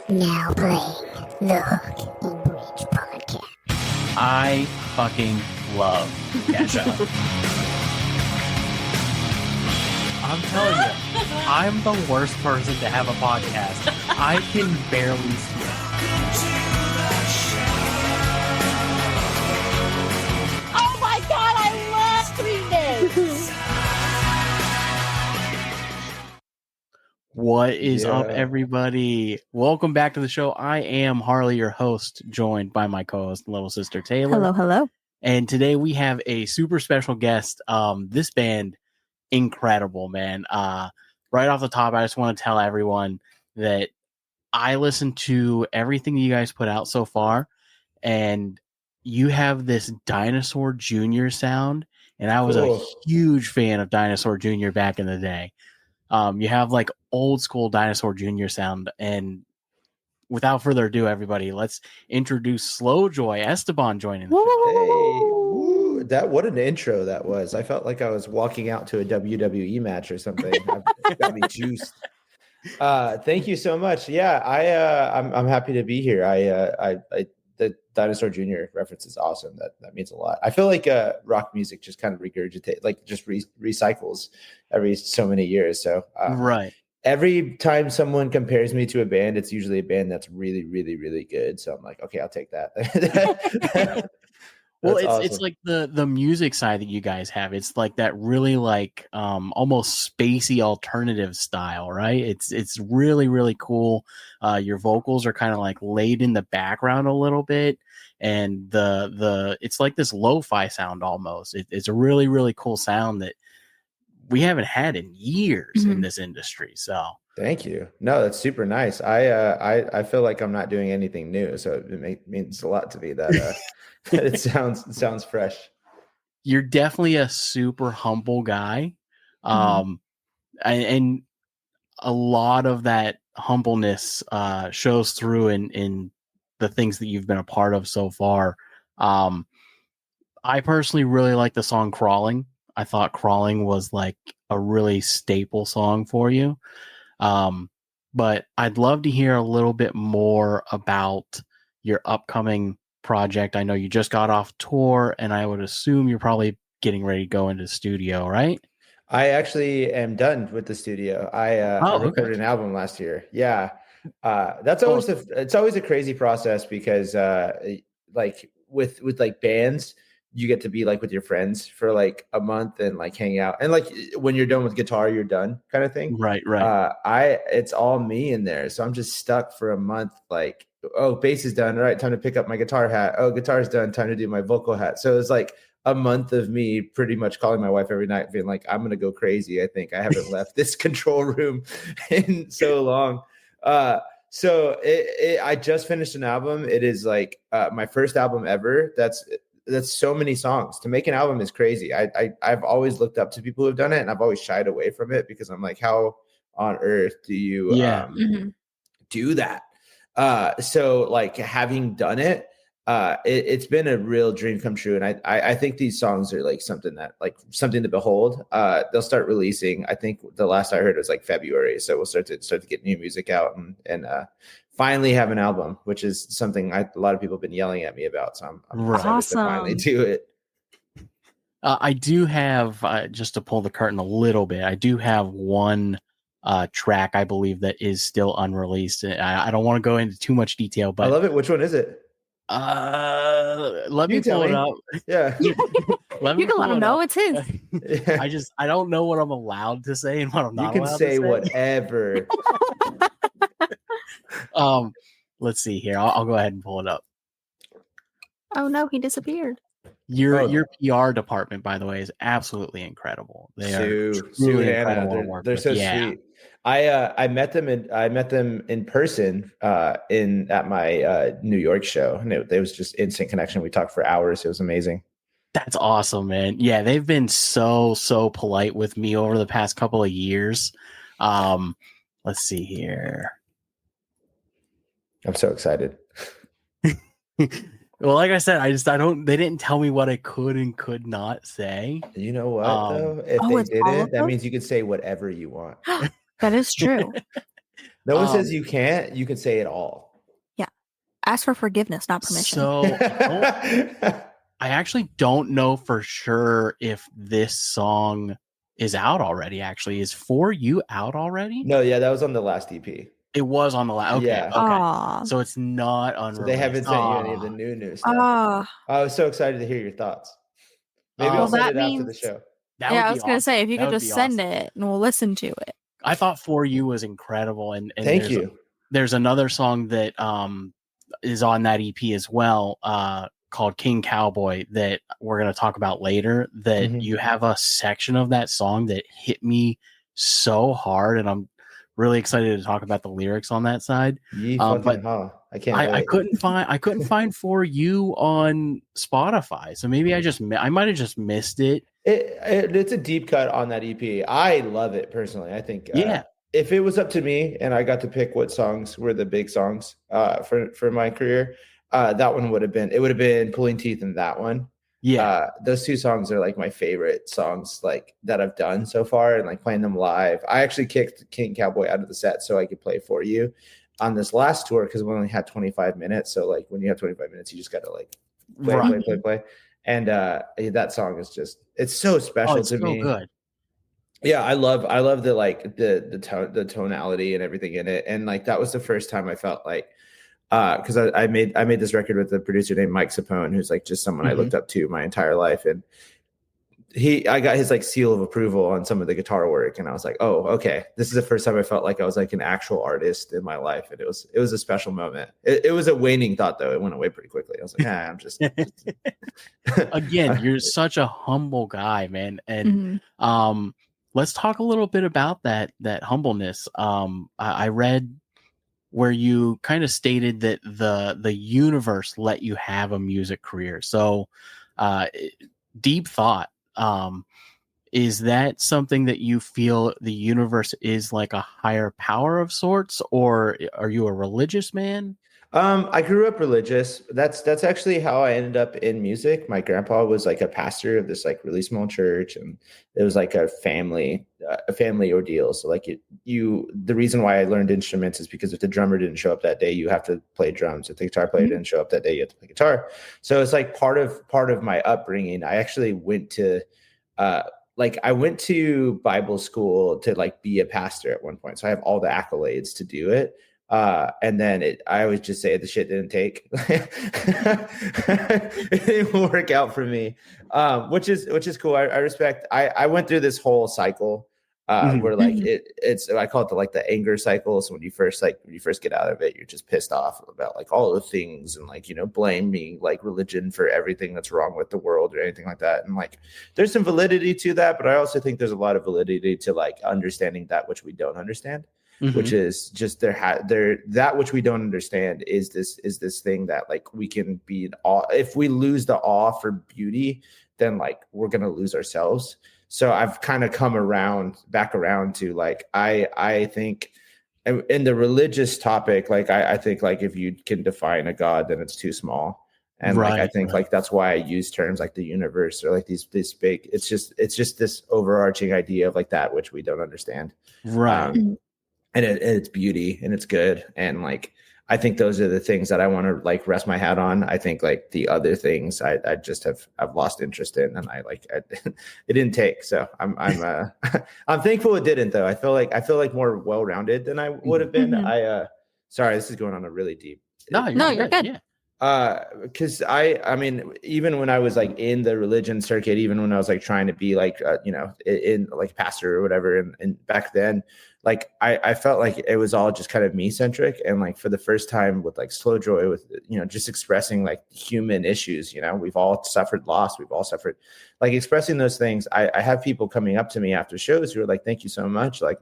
Now playing the Hook and Bridge podcast. I fucking love Catch Up. I'm telling you, I'm the worst person to have a podcast. I can barely speak. Oh my god, I love doing this! What is up, everybody? Welcome back to the show. I am Harley, your host, joined by my co-host, little sister Taylor. Hello, hello. And today we have a super special guest. This band, incredible, man. Right off the top, I just want to tell everyone that I listened to everything you guys put out so far, and you have this Dinosaur Jr. sound, and I was a huge fan of Dinosaur Jr. back in the day. You have like old school Dinosaur Jr. sound, and without further ado, everybody, let's introduce Slow Joy Esteban joining the show. Hey, what an intro that was! I felt like I was walking out to a WWE match or something. Got me juiced. Thank you so much. Yeah, I'm happy to be here. The Dinosaur Jr. reference is awesome. That means a lot. I feel like rock music just kind of regurgitate, like just recycles every so many years. So right. Every time someone compares me to a band, it's usually a band that's really, really, really good. So I'm like, okay, I'll take that. Well, it's awesome. It's like the music side that you guys have. It's like that really like almost spacey alternative style, right? It's really, really cool. Your vocals are kind of like laid in the background a little bit, and the it's like this lo-fi sound almost. It's a really, really cool sound that we haven't had in years in this industry. So thank you. No, that's super nice. I feel like I'm not doing anything new, so it means a lot to me that that it sounds fresh. You're definitely a super humble guy, and a lot of that humbleness shows through in the things that you've been a part of so far. I personally really like the song "Crawling." I thought "Crawling" was like a really staple song for you. But I'd love to hear a little bit more about your upcoming project. I know you just got off tour, and I would assume you're probably getting ready to go into the studio, right? I actually am done with the studio. I recorded an album last year. Yeah. That's always it's always a crazy process because like with like bands, you get to be like with your friends for like a month and like hang out. And like when you're done with guitar, you're done kind of thing. Right. It's all me in there. So I'm just stuck for a month. Like, oh, bass is done. All right, time to pick up my guitar hat. Oh, guitar's done. Time to do my vocal hat. So it's like a month of me pretty much calling my wife every night being like, I'm going to go crazy. I think I haven't left this control room in so long. So I just finished an album. It is like my first album ever. That's so many songs. To make an album is crazy. I've always looked up to people who've done it, and I've always shied away from it because I'm like, how on earth do you do that? So like having done it, it's been a real dream come true. And I think these songs are like something to behold. They'll start releasing. I think the last I heard was like February. So we'll start to get new music out and finally have an album, which is something a lot of people have been yelling at me about. So I'm excited to finally do it. I do have, just to pull the curtain a little bit, I do have one track, I believe, that is still unreleased. I don't want to go into too much detail, but I love it. Which one is it? Let me pull it up. Yeah. You can let him know it's his. I don't know what I'm allowed to say and what I'm not allowed to say. You can say whatever. Let's see here. I'll go ahead and pull it up. Oh no, he disappeared. Your PR department, by the way, is absolutely incredible. They are truly incredible. They're so sweet. I met them in person at my New York show, and it was just instant connection. We talked for hours. It was amazing. That's awesome, man. Yeah, they've been so polite with me over the past couple of years. Let's see here. I'm so excited. Well, like I said, they didn't tell me what I could and could not say. You know what, though? If they didn't, that means you could say whatever you want. That is true. No one says you can't. You can say it all. Yeah. Ask for forgiveness, not permission. So I actually don't know for sure if this song is out already. Actually, is For You out already? No, yeah, that was on the last EP. It was on the last. Okay, Yeah. okay. Aw. So it's not unreleased. So they haven't sent you any of the new stuff. I was so excited to hear your thoughts. Maybe I'll send it after the show. Yeah, I was gonna say if you That could would just be send awesome. it and we'll listen to it. I thought For You was incredible, and Thank you. There's another song that is on that EP as well, called King Cowboy, that we're gonna talk about later. That you have a section of that song that hit me so hard, and I'm really excited to talk about the lyrics on that side. But I can't. I couldn't find For You on Spotify, so maybe I might have just missed it. It's a deep cut on that EP. I love it personally. I think Yeah. If it was up to me and I got to pick what songs were the big songs for my career, that one would have been Pulling Teeth and that one. Yeah. Those two songs are like my favorite songs like that I've done so far, and like playing them live. I actually kicked King Cowboy out of the set so I could play For You on this last tour because we only had 25 minutes. So like when you have 25 minutes, you just got to like play. And that song is it's so special to me. Good. Yeah, I love the like the tonality and everything in it. And like that was the first time I felt like because I made this record with a producer named Mike Sapone, who's like just someone I looked up to my entire life. And I got his like seal of approval on some of the guitar work, and I was like, oh, okay, this is the first time I felt like I was like an actual artist in my life, and it was a special moment. It was a waning thought though; it went away pretty quickly. I was like, I'm just Again, you're such a humble guy, man, and let's talk a little bit about that humbleness. I read where you kind of stated that the universe let you have a music career. So, deep thought. Is that something that you feel the universe is like a higher power of sorts, or are you a religious man? I grew up religious. That's actually how I ended up in music. My grandpa was like a pastor of this like really small church, and it was like a family ordeal. So like the reason why I learned instruments is because if the drummer didn't show up that day, you have to play drums. If the guitar player didn't show up that day, you have to play guitar. So it's like part of my upbringing. I actually went to I went to Bible school to like be a pastor at one point. So I have all the accolades to do it. And then I always just say the shit didn't take. It didn't work out for me, which is cool. I respect. I went through this whole cycle where like I call it the anger cycle. So when you first get out of it, you're just pissed off about like all the things and like, blaming like religion for everything that's wrong with the world or anything like that. And like, there's some validity to that, but I also think there's a lot of validity to like understanding that which we don't understand. Which is just that which we don't understand is this thing that like we can be in awe. If we lose the awe for beauty, then like we're gonna lose ourselves. So I've kind of come back around to like I think in the religious topic, like I think like if you can define a God, then it's too small. And like I think like that's why I use terms like the universe or like these big. It's just this overarching idea of like that which we don't understand. Right. And it's beauty and it's good. And like, I think those are the things that I want to like rest my hat on. I think like the other things I just I've lost interest in, and it didn't take. So I'm I'm thankful it didn't though. I feel like more well-rounded than I would have been. Sorry, this is going on a really deep. No, you're good. Yeah. Because I mean, even when I was like in the religion circuit, even when I was like trying to be like, in like pastor or whatever, and back then, like I felt like it was all just kind of me centric. And like for the first time with like Slow Joy, with, just expressing like human issues, we've all suffered loss. We've all suffered like expressing those things. I have people coming up to me after shows who are like, thank you so much. Like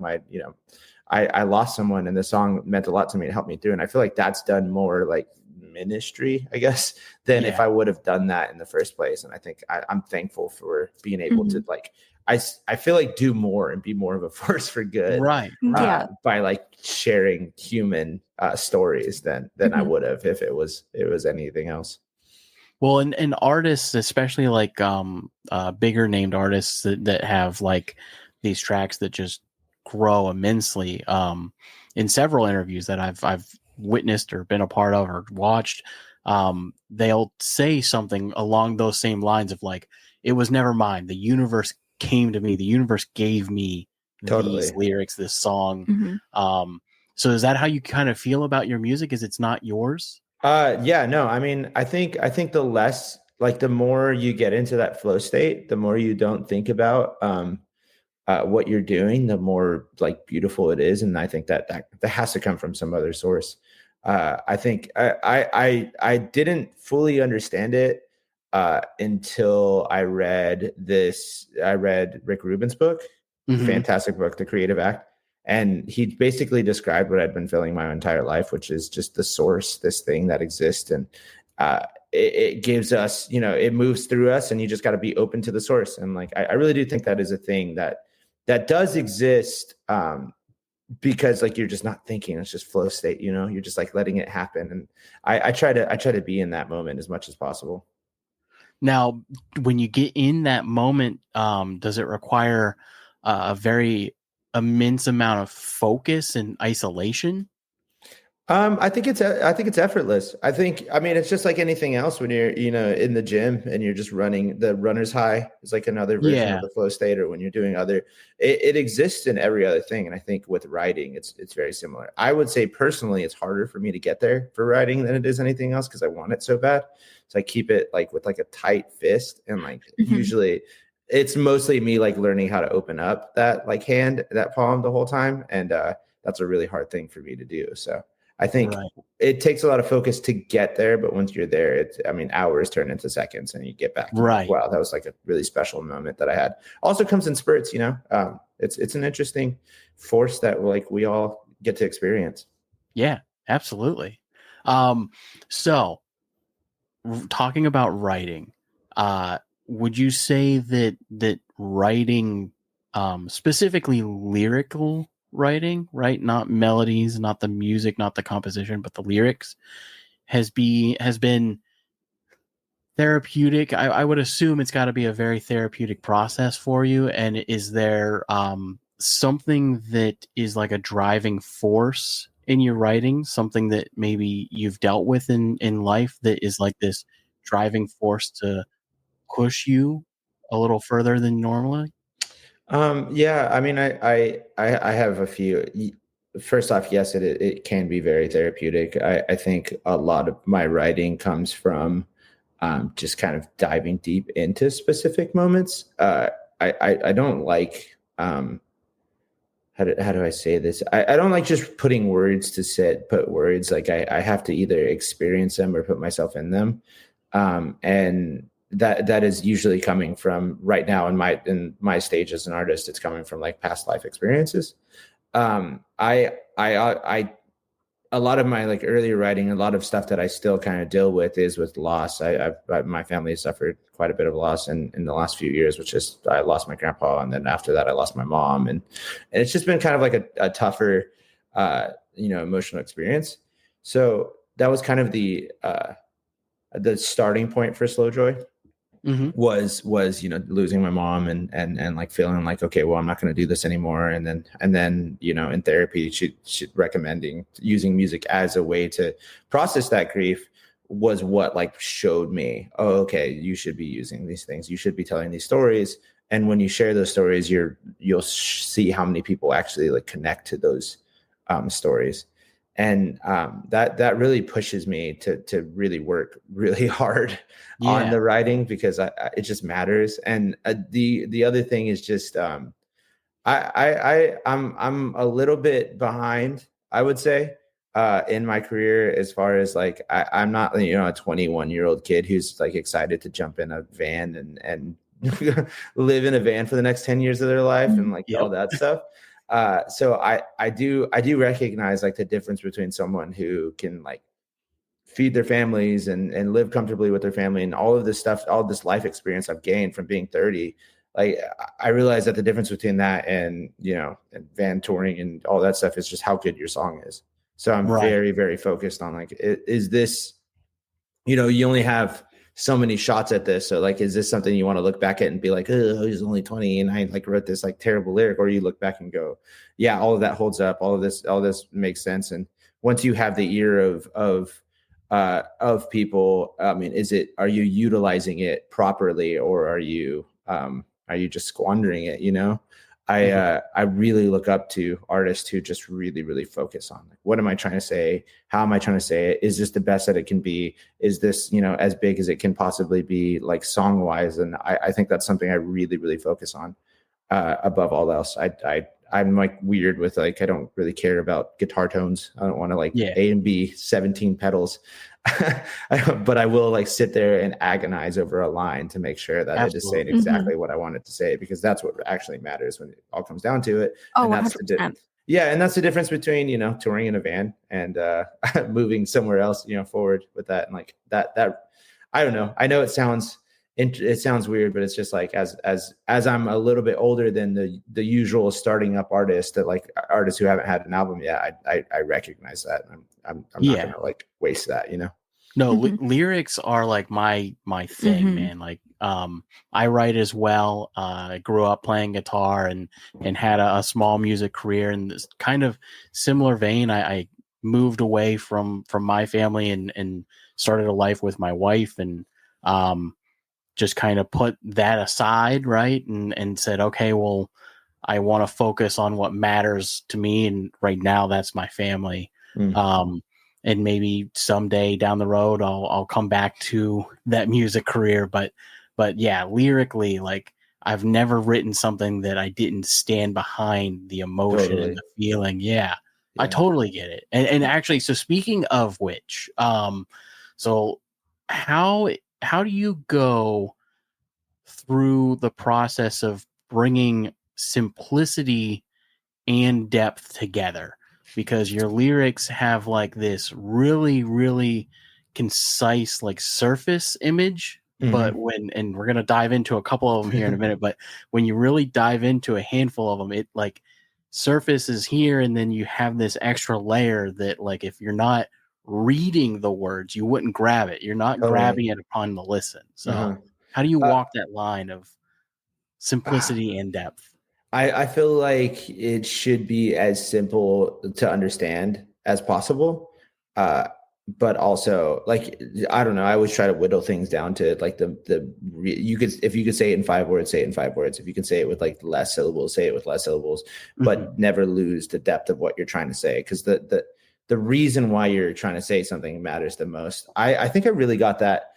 I lost someone and the song meant a lot to me and helped me through. And I feel like that's done more like ministry, I guess, than if I would have done that in the first place. And I think I'm thankful for being able to like, I feel like do more and be more of a force for good, right? By like sharing human stories than I would have if it was anything else. Well, and artists, especially like bigger named artists that have like these tracks that just grow immensely. in several interviews that I've witnessed or been a part of or watched, they'll say something along those same lines of like, it was never mine. The universe came to me. The universe gave me Totally. these lyrics, this song. Mhm. So is that how you kind of feel about your music? Is it's not yours? Yeah, no, I mean, I think the less, like, the more you get into that flow state, the more you don't think about what you're doing, the more like beautiful it is. And I think that has to come from some other source. I think I didn't fully understand it until I read Rick Rubin's book, Mhm. fantastic book, The Creative Act. And he basically described what I'd been feeling my entire life, which is just the source, this thing that exists. And it gives us, it moves through us, and you just got to be open to the source. And like, I really do think that is a thing that does exist, because like, you're just not thinking, it's just flow state, you're just like letting it happen. And I try to be in that moment as much as possible. Now, when you get in that moment, does it require a very immense amount of focus and isolation? I think it's effortless. I mean, it's just like anything else when you're, in the gym and you're just running. The runner's high is like another version of the flow state, or when you're doing it exists in every other thing. And I think with writing, it's very similar. I would say personally, it's harder for me to get there for writing than it is anything else, because I want it so bad. So I keep it like with like a tight fist, and like usually it's mostly me like learning how to open up that like that palm the whole time. And that's a really hard thing for me to do. So I think it takes a lot of focus to get there, but once you're there, hours turn into seconds, and you get back. Right. Like, wow, that was like a really special moment that I had. Also comes in spurts, it's an interesting force that like we all get to experience. Yeah, absolutely. So talking about writing, would you say that writing, specifically lyrical writing, right? Not melodies, not the music, not the composition, but the lyrics has been therapeutic? I would assume it's got to be a very therapeutic process for you. And is there something that is like a driving force in your writing, something that maybe you've dealt with in life that is like this driving force to push you a little further than normally? Yeah, I mean, I have a few. First off, yes, it can be very therapeutic. I think a lot of my writing comes from just kind of diving deep into specific moments. I don't like, how do I say this? I don't like just putting words to put words. Like I have to either experience them or put myself in them. And that is usually coming from right now in my stage as an artist. It's coming from like past life experiences. I a lot of my like earlier writing, a lot of stuff that I still kind of deal with is with loss. My family has suffered quite a bit of loss in the last few years, which is I lost my grandpa, and then after that I lost my mom, and it's just been kind of like a tougher, emotional experience. So that was kind of the starting point for Slow Joy. Was losing my mom and like feeling like, okay, well, I'm not going to do this anymore. And then in therapy, she recommending using music as a way to process that grief was what like showed me, oh, okay, you should be using these things, you should be telling these stories, and when you share those stories, you'll see how many people actually like connect to those stories. And that really pushes me to really work really hard on the writing, because it just matters. And the other thing is just I'm a little bit behind, I would say, in my career, as far as like I'm not a 21-year-old kid who's like excited to jump in a van and live in a van for the next 10 years of their life and like all that stuff. So I do recognize like the difference between someone who can like feed their families and live comfortably with their family and all of this stuff, all this life experience I've gained from being 30. Like I realize that the difference between that and and van touring and all that stuff is just how good your song is. So I'm very, very focused on like, is this, you only have so many shots at this. So like, is this something you want to look back at and be like, oh, he's only 20 and I like wrote this like terrible lyric, or you look back and go, yeah, all of that holds up. All this makes sense. And once you have the ear of people, I mean, are you utilizing it properly, or are you just squandering it? You know, I really look up to artists who just really, really focus on like, what am I trying to say? How am I trying to say it? Is this the best that it can be? Is this, you know, as big as it can possibly be, like song wise? And I think that's something I really, really focus on above all else. I'm like weird with like, I don't really care about guitar tones. I don't want to like A and B 17 pedals, but I will like sit there and agonize over a line to make sure that it is saying exactly what I want it to say, because that's what actually matters when it all comes down to it. Oh, and that's 100%. and that's the difference between, you know, touring in a van and moving somewhere else, you know, forward with that. And like that, I don't know. I know it sounds weird, but it's just like as I'm a little bit older than the usual starting up artist, that like artists who haven't had an album yet, I recognize that. I'm not gonna like waste that, you know. No, lyrics are like my thing, man. Like I write as well. I grew up playing guitar and had a small music career in this kind of similar vein. I moved away from my family and started a life with my wife, and just kind of put that aside, right? And said, okay, well, I want to focus on what matters to me. And right now that's my family. And maybe someday down the road, I'll come back to that music career. But yeah, lyrically, like I've never written something that I didn't stand behind the emotion and the feeling. Yeah, I totally get it. And actually, so speaking of which, so how do you go through the process of bringing simplicity and depth together? Because your lyrics have like this really, really concise, like surface image. But and we're going to dive into a couple of them here in a minute, but when you really dive into a handful of them, it like surface is here. And then you have this extra layer that like, if you're not reading the words, you wouldn't grab it. You're not grabbing it upon the listen. So how do you walk that line of simplicity and depth? I feel like it should be as simple to understand as possible. But also like, I don't know, I always try to whittle things down to like if you could say it in 5 words, say it in 5 words. If you can say it with like less syllables, say it with less syllables, but never lose the depth of what you're trying to say. Cause the reason why you're trying to say something matters the most. I think I really got that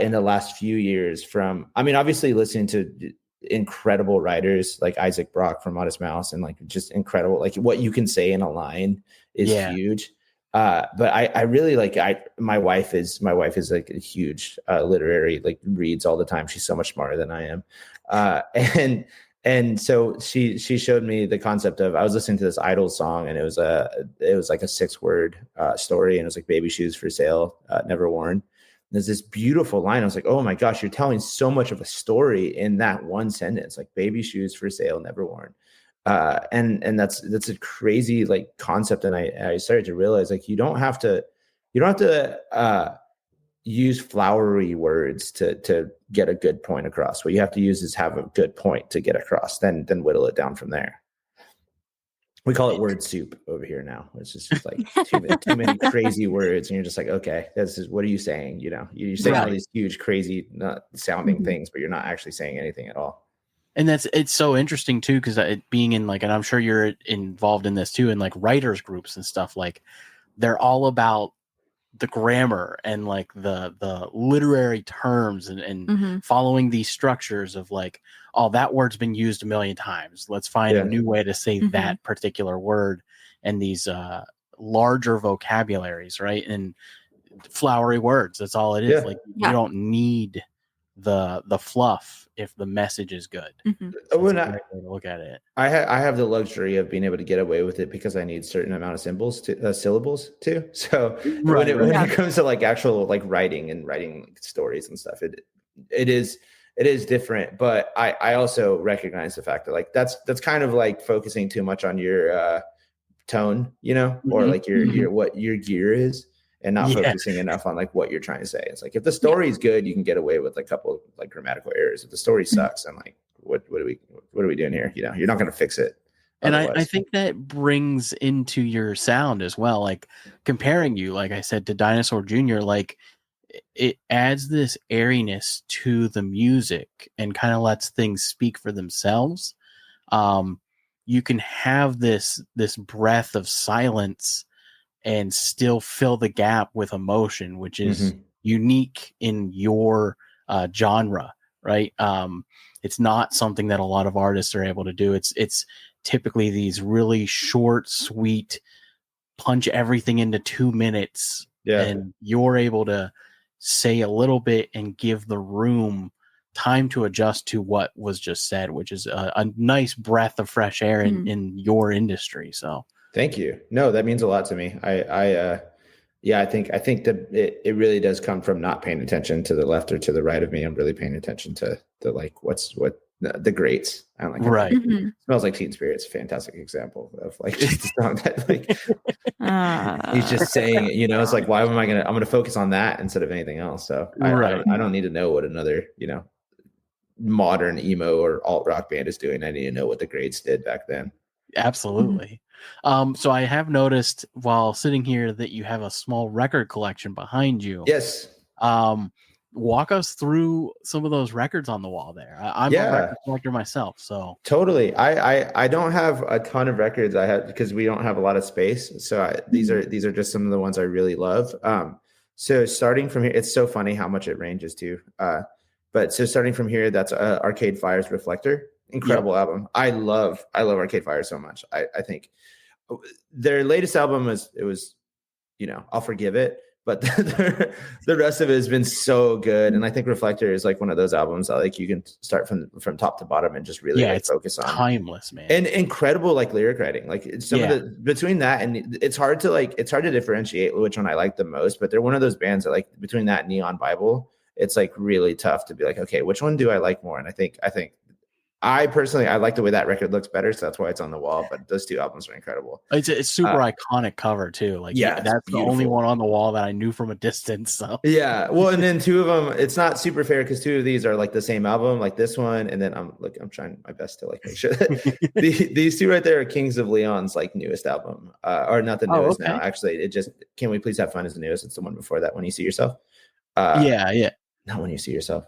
in the last few years from, I mean, obviously listening to incredible writers like Isaac Brock from Modest Mouse, and like just incredible, like what you can say in a line is huge. But I really like, my wife is like a huge literary, like reads all the time. She's so much smarter than I am. And so she showed me the concept of, I was listening to this Idol song, and it was like a 6-word story, and it was like baby shoes for sale, never worn. There's this beautiful line. I was like, oh my gosh, you're telling so much of a story in that one sentence, like baby shoes for sale, never worn. And that's a crazy like concept. And I started to realize like, you don't have to use flowery words to get a good point across. What you have to use is have a good point to get across, then whittle it down from there. We call it word soup over here now. It's just like too many crazy words, and you're just like, okay, what are you saying? You know, you're saying all these huge, crazy, sounding things, but you're not actually saying anything at all. And it's so interesting too, because being in like, and I'm sure you're involved in this too, in like writers groups and stuff, like they're all about the grammar and like the literary terms and following these structures of like, oh, that word's been used a million times. Let's find a new way to say that particular word, and these larger vocabularies, right? And flowery words. That's all it is. Yeah. Like you don't need the fluff if the message is good. So that's a great way to look at it. I have the luxury of being able to get away with it because I need certain amount of syllables too. So when it comes to like actual like writing like, stories and stuff, it is different. But I also recognize the fact that like that's kind of like focusing too much on your tone, you know, or like your what your gear is, and not Yeah. focusing enough on like what you're trying to say. It's like if the story is good, you can get away with like a couple of like grammatical errors. If the story sucks, I'm like, what are we doing here? You know, you're not going to fix it. And I otherwise. think that brings into your sound as well, like comparing you, like I said, to Dinosaur Jr., like it adds this airiness to the music and kind of lets things speak for themselves. You can have this breath of silence and still fill the gap with emotion, which is unique in your genre, right? It's not something that a lot of artists are able to do. It's typically these really short, sweet, punch everything into 2 minutes, and you're able to say a little bit and give the room time to adjust to what was just said, which is a nice breath of fresh air in your industry. So thank you. No, that means a lot to me. I think that it really does come from not paying attention to the left or to the right of me. I'm really paying attention to the like what the greats. I don't like right. Smells Like Teen Spirit's a fantastic example of like just a song that like he's just saying it, you know. It's like, why am I I'm gonna focus on that instead of anything else? So I don't need to know what another, you know, modern emo or alt rock band is doing. I need to know what the greats did back then. Absolutely. So I have noticed while sitting here that you have a small record collection behind you. Yes. Walk us through some of those records on the wall there. I'm a record collector myself, so totally. I don't have a ton of records. I have because we don't have a lot of space. So these are just some of the ones I really love. So starting from here, it's so funny how much it ranges to. But so starting from here, that's Arcade Fire's Reflector. Incredible album. I love Arcade Fire so much. I think their latest album was, you know, I'll forgive it, but the rest of it has been so good. And I think Reflector is like one of those albums that like you can start from top to bottom and just really like, focus on. Timeless, man. And incredible like lyric writing. Like some of the between that and it's hard to differentiate which one I like the most, but they're one of those bands that like between that and Neon Bible, it's like really tough to be like, okay, which one do I like more? And I think I personally, I like the way that record looks better, so that's why it's on the wall. But those two albums are incredible. It's super iconic cover too. Like, that's the only one on the wall that I knew from a distance. So yeah, well, and then two of them, it's not super fair because two of these are like the same album, like this one, and then I'm trying my best to like make sure that these two right there are Kings of Leon's like newest album, or not the newest now. Actually, it just Can We Please Have Fun is the newest. It's the one before that, When You See Yourself. Not When You See Yourself.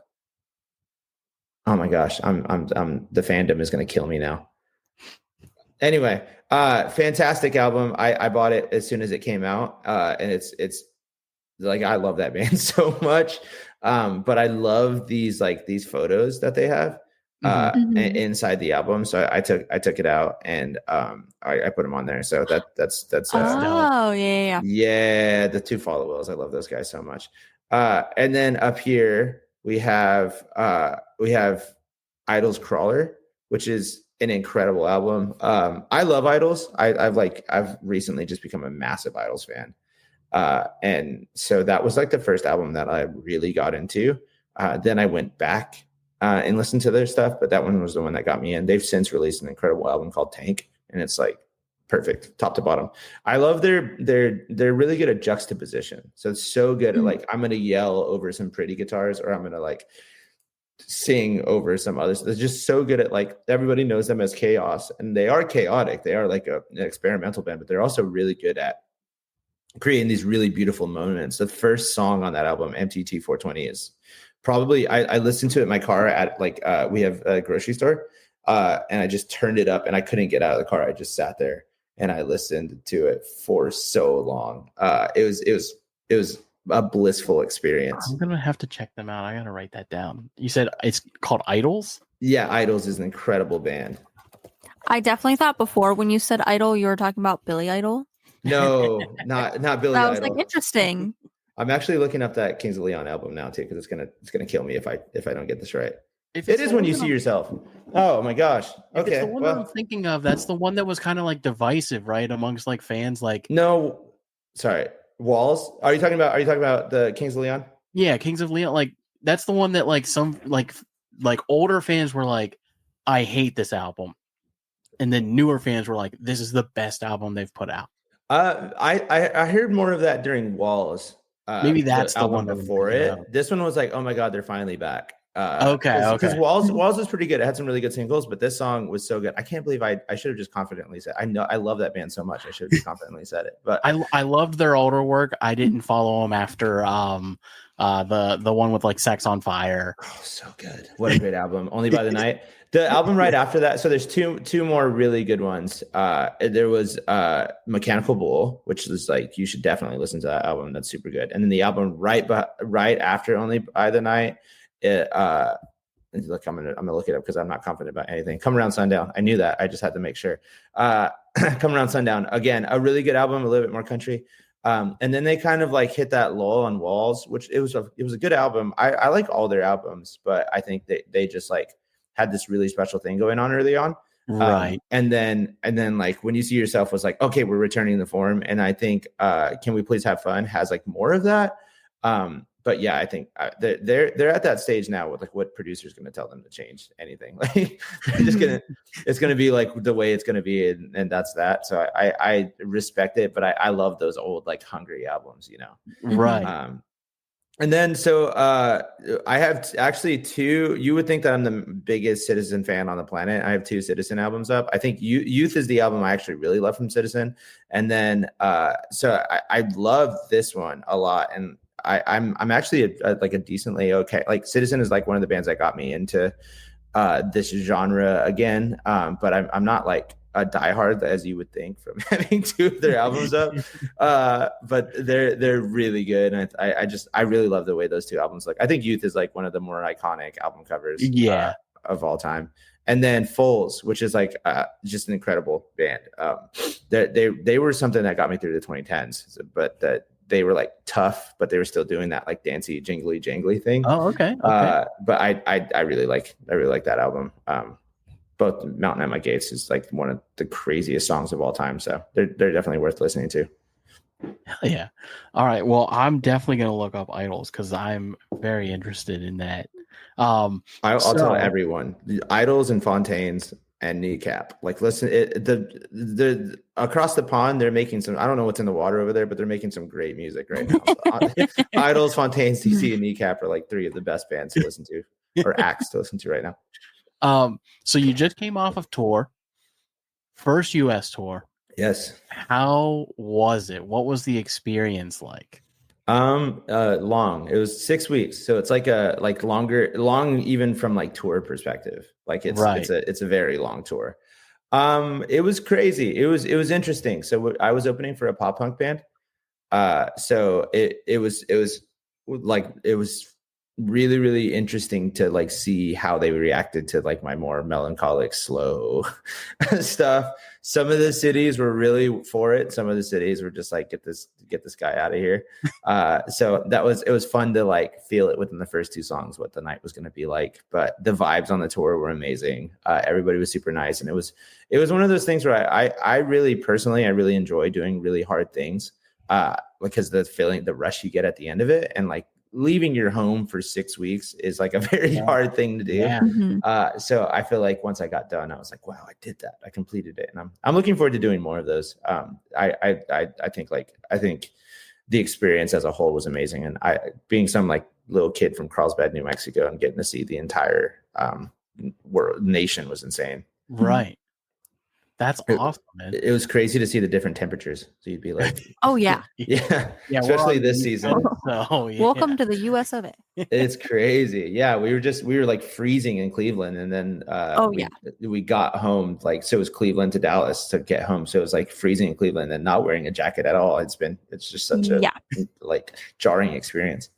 Oh my gosh, I'm the fandom is gonna kill me now. Anyway, fantastic album. I bought it as soon as it came out. And it's like I love that band so much. But I love these photos that they have inside the album. So I took it out and I put them on there. So that's yeah, the two Follow Wills. I love those guys so much. And then up here we have Idol's Crawler, which is an incredible album. I love Idols. I've recently just become a massive Idols fan. And so that was like the first album that I really got into. Then I went back and listened to their stuff, but that one was the one that got me in. They've since released an incredible album called Tank, and it's like perfect top to bottom. I love they're really good at juxtaposition. So it's so good at like, I'm going to yell over some pretty guitars, or I'm going to like sing over some others. They're just so good at like, everybody knows them as Chaos, and they are chaotic. They are like an experimental band, but they're also really good at creating these really beautiful moments. The first song on that album, MTT 420, is probably, I listened to it in my car at like, we have a grocery store, and I just turned it up and I couldn't get out of the car. I just sat there and I listened to it for so long. It was a blissful experience. I'm gonna have to check them out. I gotta write that down. You said it's called Idols? Yeah, Idols is an incredible band. I definitely thought before when you said Idol, you were talking about Billy Idol. No, not Billy Idol. I was like, interesting. I'm actually looking up that Kings of Leon album now too, because it's gonna kill me if I don't get this right. It is When You See Yourself. Oh my gosh. Okay. It's the one that I'm thinking of. That's the one that was kind of like divisive, right? Amongst like fans, like no, sorry. Walls. Are you talking about the Kings of Leon? Yeah, Kings of Leon. Like that's the one that like some like older fans were like, I hate this album. And then newer fans were like, this is the best album they've put out. I heard more of that during Walls. Maybe The that's the album one I'm before thinking it. of. This one was like, oh my god, they're finally back. Okay, Because okay. Walls was pretty good. It had some really good singles, but this song was so good. I can't believe I should have just confidently said. I know I love that band so much. I should have just confidently said it. But I loved their older work. I didn't follow them after the one with like Sex on Fire. oh, so good. What a great album. Only by the Night. The album right after that. So there's two more really good ones. There was Mechanical Bull, which was like, you should definitely listen to that album. That's super good. And then the album right after Only by the Night. Look, I'm gonna look it up because I'm not confident about anything. Come Around Sundown. I knew that. I just had to make sure. Come Around Sundown. Again, a really good album, a little bit more country. And then they kind of like hit that lull on Walls, which it was a good album. I like all their albums, but I think they just like had this really special thing going on early on. Right. And then like When You See Yourself was like, okay, we're returning the form. And I think Can We Please Have Fun has like more of that. But yeah, I think they're at that stage now with like what producer's going to tell them to change anything. Like they're just it's gonna be like the way it's gonna be, and that's that. So I respect it, but I love those old like hungry albums, you know. Right. And then so I have actually two. You would think that I'm the biggest Citizen fan on the planet. I have two Citizen albums up. I think Youth is the album I actually really love from Citizen, and then so I love this one a lot, and I'm actually like a decently okay. Like Citizen is like one of the bands that got me into this genre again. But I'm not like a diehard as you would think from having two of their albums up. But they're really good, and I really love the way those two albums look. I think Youth is like one of the more iconic album covers of all time. And then Foals, which is like just an incredible band. They were something that got me through the 2010s, but that they were like tough, but they were still doing that like dancey, jingly, jangly thing. Oh, okay. But I really like that album. Both Mountain at My Gates is like one of the craziest songs of all time. So they're definitely worth listening to. Hell yeah. All right. Well, I'm definitely going to look up Idols because I'm very interested in that. I'll tell everyone Idols and Fontaines and Kneecap. Like, listen, the across the pond, they're making some. I don't know what's in the water over there, but they're making some great music right now. So, Idols, Fontaines, DC, and Kneecap are like three of the best bands to listen to, or acts to listen to right now. So you just came off of tour, first US tour. Yes. How was it? What was the experience like? Long. It was 6 weeks, so it's like long even from like tour perspective. Like it's a very long tour. It was crazy. It was interesting. So I was opening for a pop punk band. So it was really, really interesting to like see how they reacted to like my more melancholic, slow stuff. Some of the cities were really for it. Some of the cities were just like, get this guy out of here. So it was fun to like feel it within the first two songs, what the night was going to be like. But the vibes on the tour were amazing. Everybody was super nice. And it was one of those things where I really personally, I really enjoy doing really hard things. Because the rush you get at the end of it, and like leaving your home for 6 weeks is like a very hard thing to do. Yeah. So I feel like once I got done, I was like, wow, I did that. I completed it. And I'm looking forward to doing more of those. I think the experience as a whole was amazing. And being some like little kid from Carlsbad, New Mexico, and getting to see the entire nation was insane. Right. That's awesome, man. It was crazy to see the different temperatures. So you'd be like, oh yeah. Yeah. Especially this season. Oh, yeah. Welcome to the US of it. It's crazy. Yeah. We were like freezing in Cleveland, and then we got home, like, so it was Cleveland to Dallas to get home. So it was like freezing in Cleveland and not wearing a jacket at all. It's just such a like jarring experience.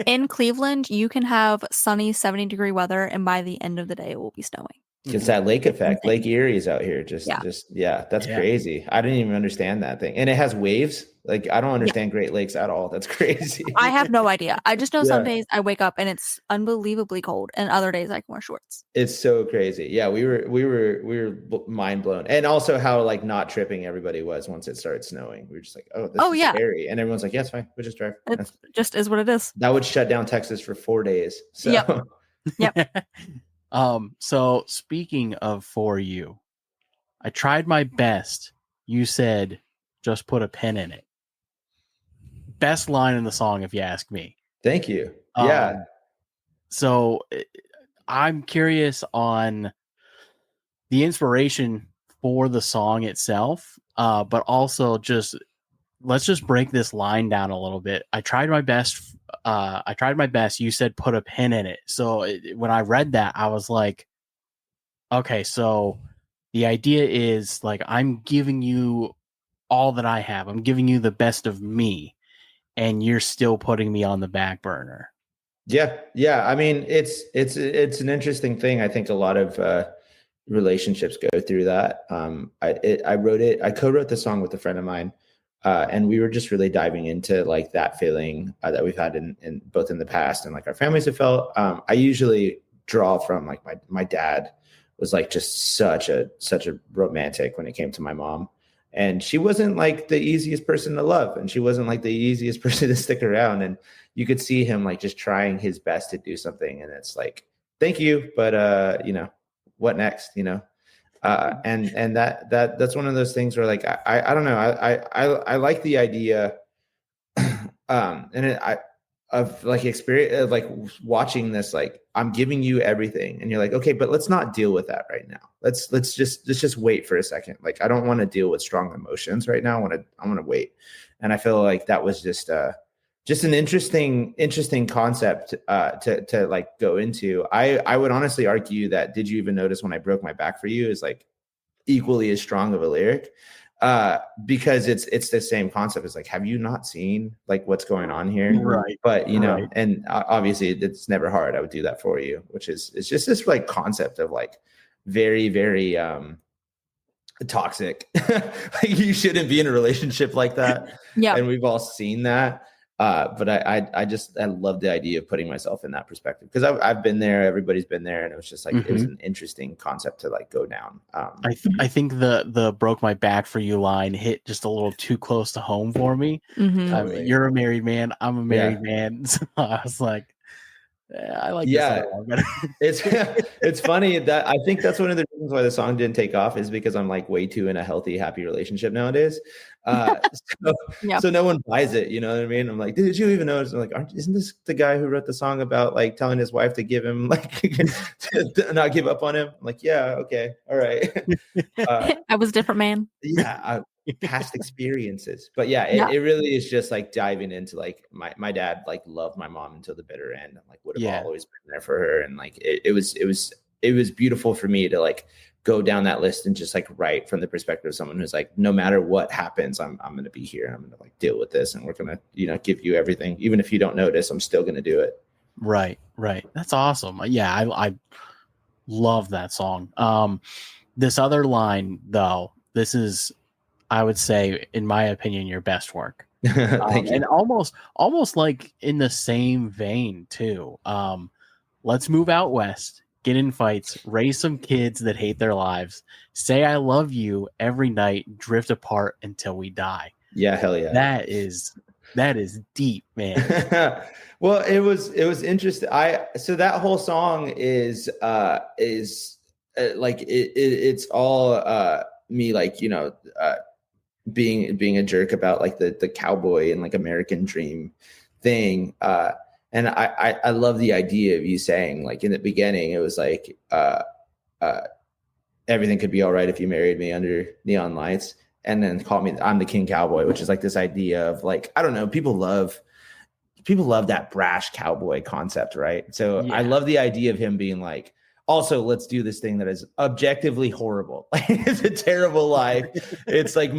In Cleveland, you can have sunny 70-degree weather, and by the end of the day it will be snowing. It's that lake effect. Lake Erie is out here. That's crazy. I didn't even understand that thing. And it has waves. Like, I don't understand Great Lakes at all. That's crazy. I have no idea. I just know some days I wake up and it's unbelievably cold, and other days I can wear shorts. It's so crazy. Yeah, we were mind blown. And also how like not tripping everybody was once it started snowing. We were just like, this is scary. And everyone's like, yeah, it's fine. We'll just drive. It just is what it is. That would shut down Texas for 4 days. So. Yep. So speaking of For You, I tried my best. You said just put a pin in it. Best line in the song, if you ask me. Thank you. Yeah. So I'm curious on the inspiration for the song itself, but also just let's just break this line down a little bit. I tried my best. You said put a pin in it. So when I read that, I was like, okay, so the idea is like I'm giving you all that I have. I'm giving you the best of me, and you're still putting me on the back burner. Yeah. I mean, it's an interesting thing. I think a lot of relationships go through that. I co-wrote the song with a friend of mine, and we were just really diving into like that feeling that we've had in both in the past and like our families have felt. I usually draw from like my dad was like just such a romantic when it came to my mom. And she wasn't like the easiest person to love. And she wasn't like the easiest person to stick around. And you could see him like just trying his best to do something. And it's like, thank you. But, what next, and that's one of those things where like, I don't know. I like the idea. Of like experience, like watching this, like I'm giving you everything and you're like, okay, but let's not deal with that right now. Let's just wait for a second. Like, I don't want to deal with strong emotions right now. I want to wait. And I feel like that was just an interesting concept to like go into. I would honestly argue that Did You Even Notice When I Broke My Back For You is like equally as strong of a lyric. Because it's the same concept. It's like, have you not seen like what's going on here? Right. But and obviously it's never hard. I would do that for you, which is, it's just this like concept of like very, very toxic. Like you shouldn't be in a relationship like that. Yeah. And we've all seen that. But I love the idea of putting myself in that perspective because I've been there, everybody's been there, and it was just like, it was an interesting concept to like go down. I think the broke my back for you line hit just a little too close to home for me. Totally. You're a married man, I'm a married man. So I was like, I like this a lot better. It's funny that I think that's one of the reasons why the song didn't take off is because I'm like way too in a healthy, happy relationship nowadays. So no one buys it. You know what I mean? I'm like, did you even notice? I'm like, isn't this the guy who wrote the song about like telling his wife to give him like to not give up on him? I'm like, yeah, okay, all right. I was a different man. Yeah. Past experiences, but it really is just like diving into like my dad like loved my mom until the bitter end. I'm like would have always been there for her, and like it was beautiful for me to like go down that list and just like write from the perspective of someone who's like, no matter what happens, I'm gonna be here. I'm gonna like deal with this, and we're gonna give you everything, even if you don't notice. I'm still gonna do it. Right. That's awesome. Yeah, I love that song. This other line though, this is, I would say, in my opinion, your best work. Thank you. And almost like in the same vein too. Let's move out west, get in fights, raise some kids that hate their lives, say I love you every night, drift apart until we die. Yeah, hell yeah. That is deep, man. Well, it was interesting. So that whole song is like it's all me like being a jerk about like the cowboy and like American dream thing. And I love the idea of you saying like in the beginning, it was like, everything could be all right if you married me under neon lights, and then call me, I'm the king cowboy, which is like this idea of like, I don't know, people love that brash cowboy concept. Right. So I love the idea of him being like, also, let's do this thing that is objectively horrible. It's a terrible life. It's like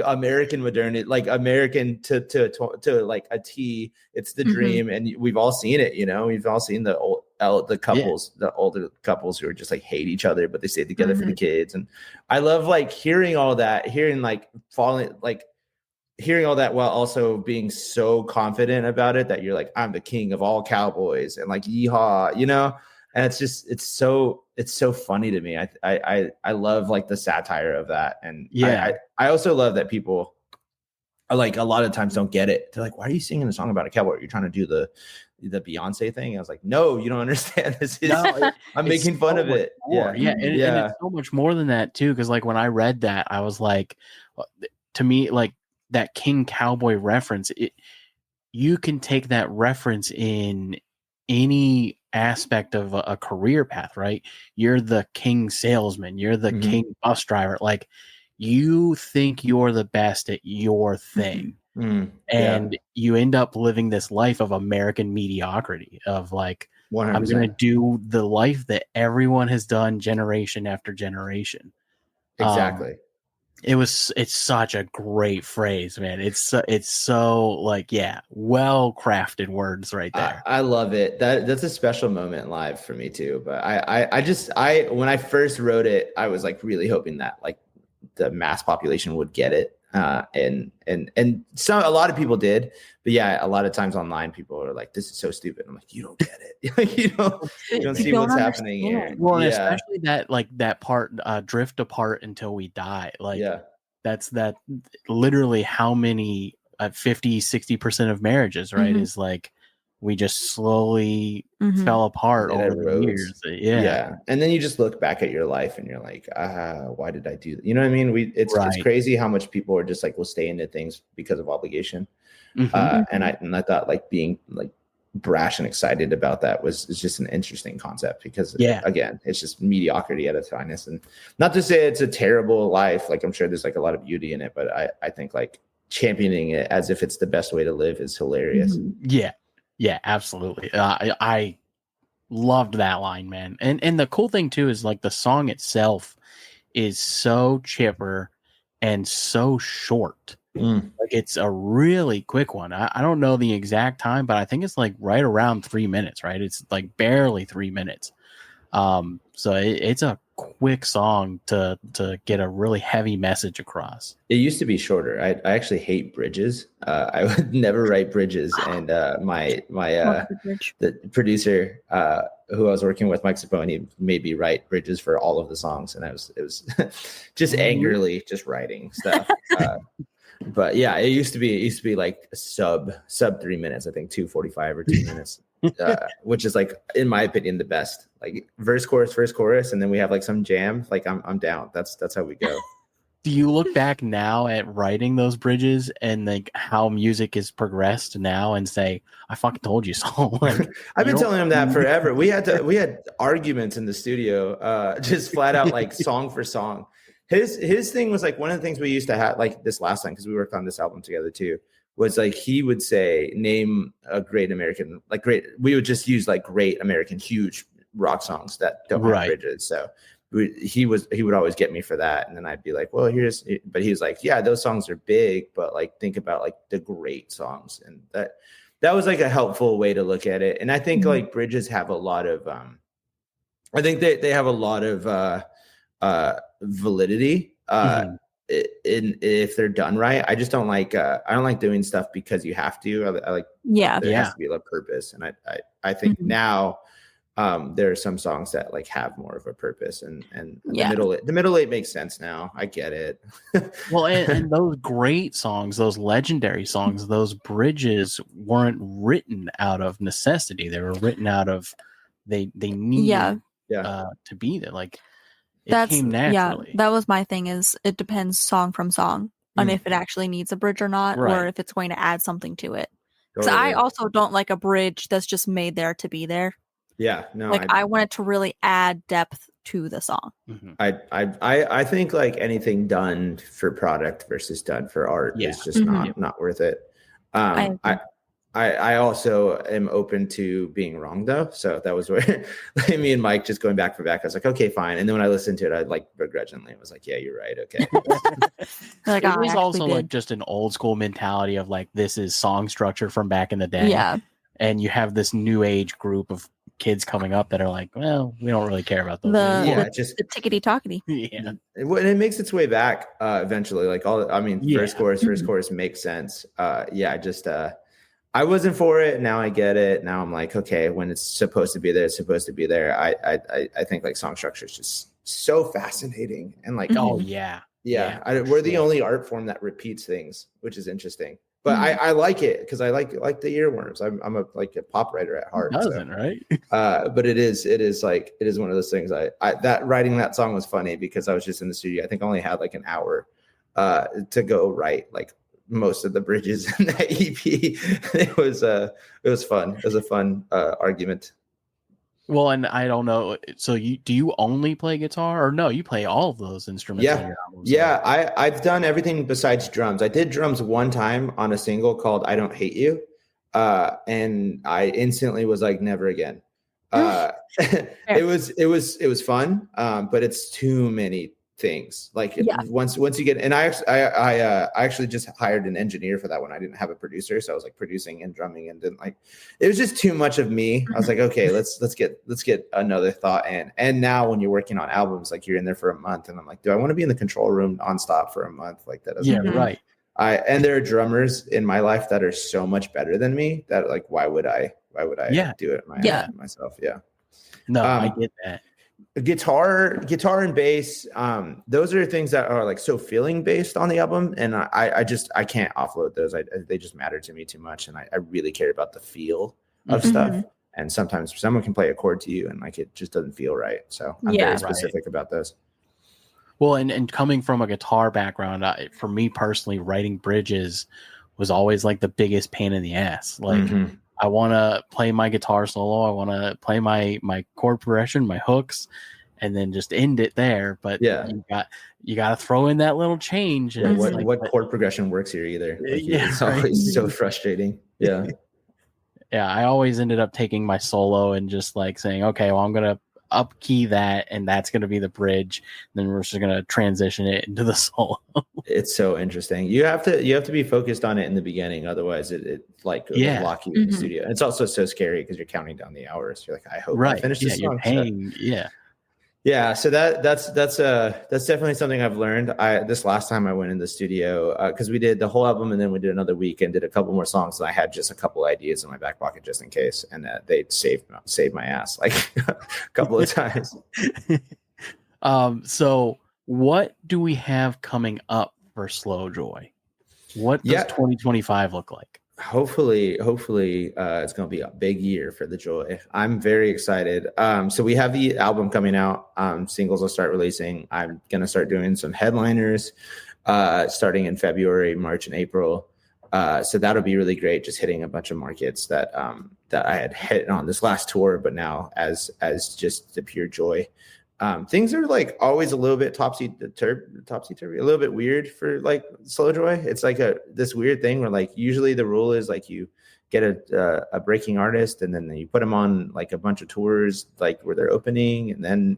American modernity, like American to like a T. It's the dream, and we've all seen it. We've all seen the couples, the older couples who are just like hate each other, but they stay together for the kids. And I love like hearing all that, hearing all that while also being so confident about it that you're like, I'm the king of all cowboys, and like yeehaw, And it's so funny to me. I love like the satire of that. And I also love that people are like, a lot of times don't get it. They're like, why are you singing a song about a cowboy? You're trying to do the Beyonce thing. I was like, no, you don't understand. I'm making fun of it. And it's so much more than that too. Cause like when I read that, I was like, to me, like that King Cowboy reference, you can take that reference in any aspect of a career path, right? You're the king salesman, you're the king bus driver. Like, you think you're the best at your thing. And you end up living this life of American mediocrity of like, 100%. I'm going to do the life that everyone has done generation after generation. Exactly. It's such a great phrase, man. It's so like, yeah, well crafted words right there. I love it. That's a special moment live for me too. But when I first wrote it, I was like really hoping that like the mass population would get it. And a lot of people did, but yeah, a lot of times online people are like, this is so stupid. I'm like, you don't get it. Like, you don't see what's happening here. Well, and especially that part, drift apart until we die. Like, that's literally how many 50-60% of marriages, right? Is like, we just slowly fell apart over the years. Yeah. And then you just look back at your life and you're like, why did I do that? You know what I mean? It's crazy how much people are just like, will stay into things because of obligation. And I thought like being like brash and excited about that is just an interesting concept because again, it's just mediocrity at its finest. And not to say it's a terrible life. Like, I'm sure there's like a lot of beauty in it, but I think like championing it as if it's the best way to live is hilarious. Yeah, absolutely. I loved that line, man. And the cool thing too is like the song itself is so chipper and so short. Like, it's a really quick one. I don't know the exact time, but I think it's like right around 3 minutes, right? It's like barely 3 minutes. So it's a quick song to get a really heavy message across. It used to be shorter. I actually hate bridges. I would never write bridges. And the producer who I was working with, Mike Sapone, he made me write bridges for all of the songs, and it was just angrily just writing stuff. But yeah, it used to be like sub 3 minutes. I think 2:45 or 2 minutes. Which is like, in my opinion, the best. Like verse chorus, and then we have like some jam. Like I'm down. That's how we go. Do you look back now at writing those bridges and like how music has progressed now and say, I fucking told you so? Like, I've been telling him that forever. We had arguments in the studio, just flat out like song for song. His thing was like, one of the things we used to have like this last time, because we worked on this album together too, was like he would say, name a great American, like we would just use like great American huge rock songs that don't have bridges. So he would always get me for that. And then I'd be like, well, but he was like, yeah, those songs are big, but like think about like the great songs. And that was like a helpful way to look at it. And I think like bridges have a lot of I think they have a lot of validity if they're done right. I just don't like I don't like doing stuff because you have to. I like there has to be a purpose. And I think now there are some songs that like have more of a purpose, and the middle eight makes sense now. I get it. Well, and those great songs, those legendary songs, those bridges weren't written out of necessity. They were written out of they need to be there. Like, it came naturally. That was my thing, is it depends song from song on if it actually needs a bridge or not, or if it's going to add something to it. Because I also don't like a bridge that's just made there to be there. Yeah, no. Like, I want it to really add depth to the song. I think like anything done for product versus done for art is just not worth it. I also am open to being wrong though. So that was where me and Mike just going back for back. I was like, okay, fine. And then when I listened to it, I like begrudgingly was like, yeah, you're right. Okay. Like, it was also like just an old school mentality of like, this is song structure from back in the day. Yeah. And you have this new age group of kids coming up that are like, well, we don't really care about those. The tickety tockety. Yeah. And it makes its way back eventually. Like first chorus makes sense. I wasn't for it. Now I get it. Now I'm like, okay, when it's supposed to be there, it's supposed to be there. I think like song structure is just so fascinating. And like, we're the only art form that repeats things, which is interesting. But I like it because I like the earworms. I'm a pop writer at heart. Right? But it is one of those things. That writing that song was funny because I was just in the studio. I think I only had like an hour to go write like most of the bridges in that EP. It was fun. It was a fun argument. Well, and I don't know. So do you only play guitar, or no? You play all of those instruments on your albums? Yeah. I've done everything besides drums. I did drums one time on a single called "I Don't Hate You," and I instantly was like, never again. It was fun, but it's too many things. Like once you get, and I actually just hired an engineer for that one. I didn't have a producer, so I was like producing and drumming, and didn't like, it was just too much of me. I was like, okay, let's get another thought in. And now when you're working on albums, like you're in there for a month, and I'm like, do I want to be in the control room nonstop for a month? Like that doesn't right. And there are drummers in my life that are so much better than me that like, why would I do it myself? Yeah. No, I get that. Guitar and bass, those are things that are like so feeling based on the album, and I can't offload those. They just matter to me too much, and I really care about the feel of stuff. And sometimes someone can play a chord to you and like it just doesn't feel right. So I'm very specific about those. Well, and coming from a guitar background, for me personally, writing bridges was always like the biggest pain in the ass. Like I want to play my guitar solo, I want to play my chord progression, my hooks, and then just end it there. But you got to throw in that little change. And what chord progression works here either? Like, it's always so frustrating. Yeah. Yeah, I always ended up taking my solo and just like saying, okay, well, I'm gonna up key that, and that's gonna be the bridge. And then we're just gonna transition it into the solo. It's so interesting. You have to be focused on it in the beginning, otherwise it like will lock you in the studio. And it's also so scary because you're counting down the hours. You're like, I hope I finish this song. You're paying, Yeah, so that's definitely something I've learned. This last time I went in the studio, because we did the whole album and then we did another week and did a couple more songs, and I had just a couple ideas in my back pocket just in case, and they saved my ass like a couple of times. So what do we have coming up for Slow Joy? What does 2025 look like? Hopefully it's going to be a big year for the Joy. I'm very excited. So we have the album coming out. Singles will start releasing. I'm going to start doing some headliners starting in February, March, and April. So that'll be really great. Just hitting a bunch of markets that I had hit on this last tour, but now as just the pure Joy. Things are like always a little bit topsy-turvy, a little bit weird for like Slow Joy. It's like this weird thing where like usually the rule is like you get a breaking artist and then you put them on like a bunch of tours like where they're opening, and then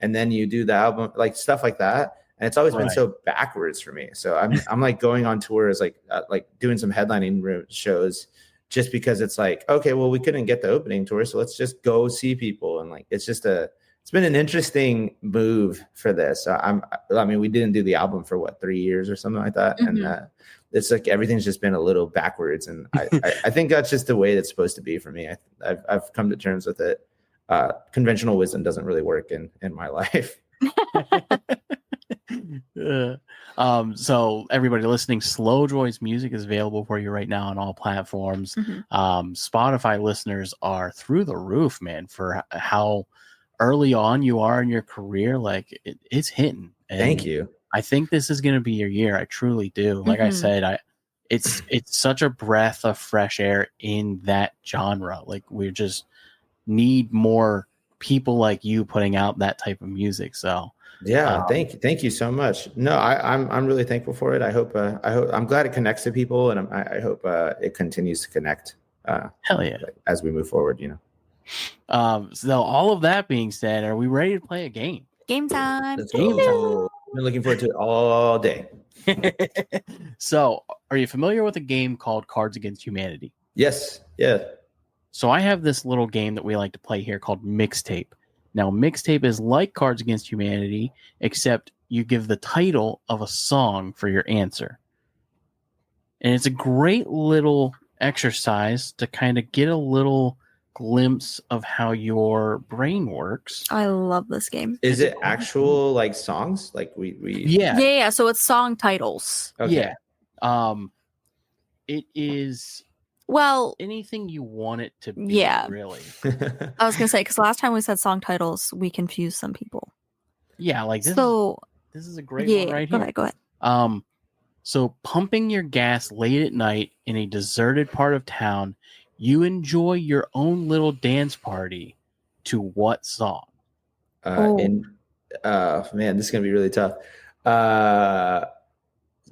and then you do the album, like stuff like that. And it's always been so backwards for me. So I'm like going on tours like doing some headlining shows just because it's like, okay, well, we couldn't get the opening tour, so let's just go see people. And like it's been an interesting move for this. I mean, we didn't do the album for 3 years or something like that. And it's like, everything's just been a little backwards. And I think that's just the way it's supposed to be for me. I've come to terms with it. Conventional wisdom doesn't really work in my life. So everybody listening, Slow Joy's music is available for you right now on all platforms. Spotify listeners are through the roof, man, for how early on you are in your career. Like it's hitting. And thank you. I think this is going to be your year. I truly do. Like I said, it's such a breath of fresh air in that genre. Like we just need more people like you putting out that type of music. So yeah, thank you so much. No, I'm really thankful for it. I hope I'm glad it connects to people, and I hope it continues to connect. Hell yeah, as we move forward, So all of that being said, are we ready to play a game? Game time. Game time. I've been looking forward to it all day. So, are you familiar with a game called Cards Against Humanity? Yes. Yeah. So I have this little game that we like to play here called Mixtape. Now, Mixtape is like Cards Against Humanity, except you give the title of a song for your answer. And it's a great little exercise to kind of get a little glimpse of how your brain works. I love this game. Is it actual like songs? Like we Yeah. So it's song titles. Okay. Yeah. It is anything you want it to be. Yeah. Really. I was gonna say, because last time we said song titles, we confused some people. Yeah. Like this. This is a great one right here. Go ahead. So, pumping your gas late at night in a deserted part of town, you enjoy your own little dance party to what song? Man, this is gonna be really tough.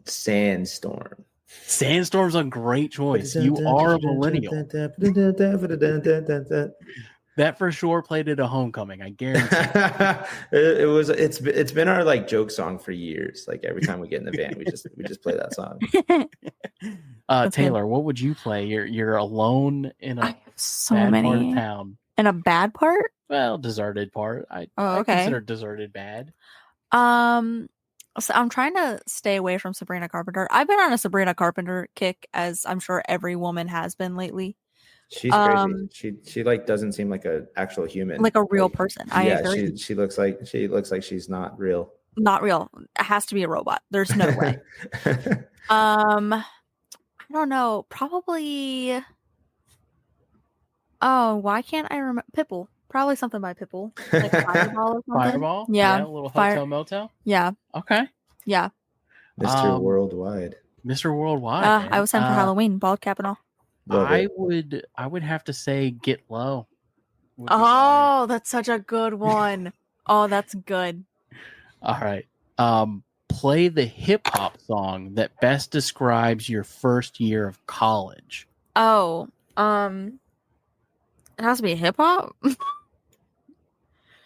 Sandstorm. Sandstorm's a great choice. You are a millennial. That for sure played at a homecoming. I guarantee. It's been our like joke song for years. Like every time we get in the van, we just play that song. Taylor, what would you play? You're alone in a bad part of town. In a bad part? Well, deserted part. I consider deserted bad. So I'm trying to stay away from Sabrina Carpenter. I've been on a Sabrina Carpenter kick, as I'm sure every woman has been lately. She's crazy. She like doesn't seem like an actual human, like a real person. I agree. She looks like she's not real. Not real. It has to be a robot. There's no way. I don't know. Probably. Oh, why can't I remember? Pitbull. Probably something by Pitbull. Like Fireball or something. Fireball? Yeah. A little Hotel Motel? Yeah. Okay. Yeah. Mr. Worldwide. Mr. Worldwide. I was sent for Halloween, bald cap and all. I would have to say Get Low. Oh, that's such a good one. Oh, that's good. All right. Play the hip hop song that best describes your first year of college. Oh, it has to be hip hop.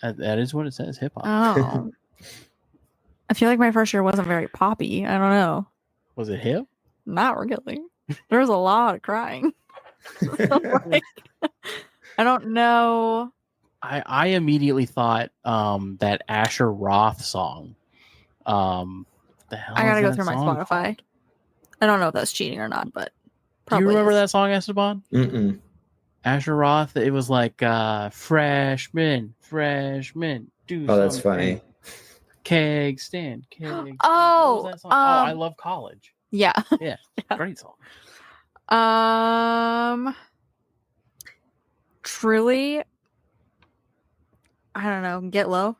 That is what it says, hip hop. Oh. I feel like my first year wasn't very poppy. I don't know. Was it hip? Not really. There was a lot of crying. I don't know. I immediately thought that Asher Roth song. The hell I gotta is go that through my song Spotify. called? I don't know if that's cheating or not, but do you remember is. that song, Esteban? Mm-mm. Asher Roth. It was like freshman, do. Oh, that's funny. Keg stand, keg. Oh, what was that song? I Love College. Yeah. Yeah, great song. Truly, I don't know. Get Low.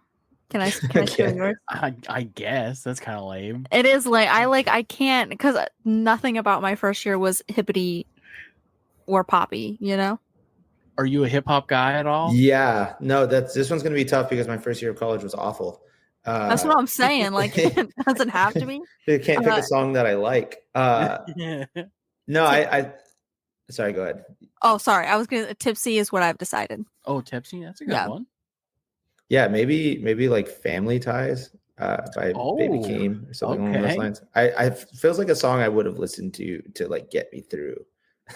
Can I steal yours? I guess that's kind of lame. It is I can't, because nothing about my first year was hippity or poppy, you know? Are you a hip hop guy at all? Yeah, no, this one's gonna be tough because my first year of college was awful. That's what I'm saying. Like, it doesn't have to be. I can't pick a song that I like. Yeah. No, I sorry, go ahead. Oh, sorry. I was gonna. Tipsy is what I've decided. Oh, Tipsy, that's a good one. Yeah, maybe like Family Ties by Baby Keem or something along those lines. I feels like a song I would have listened to like get me through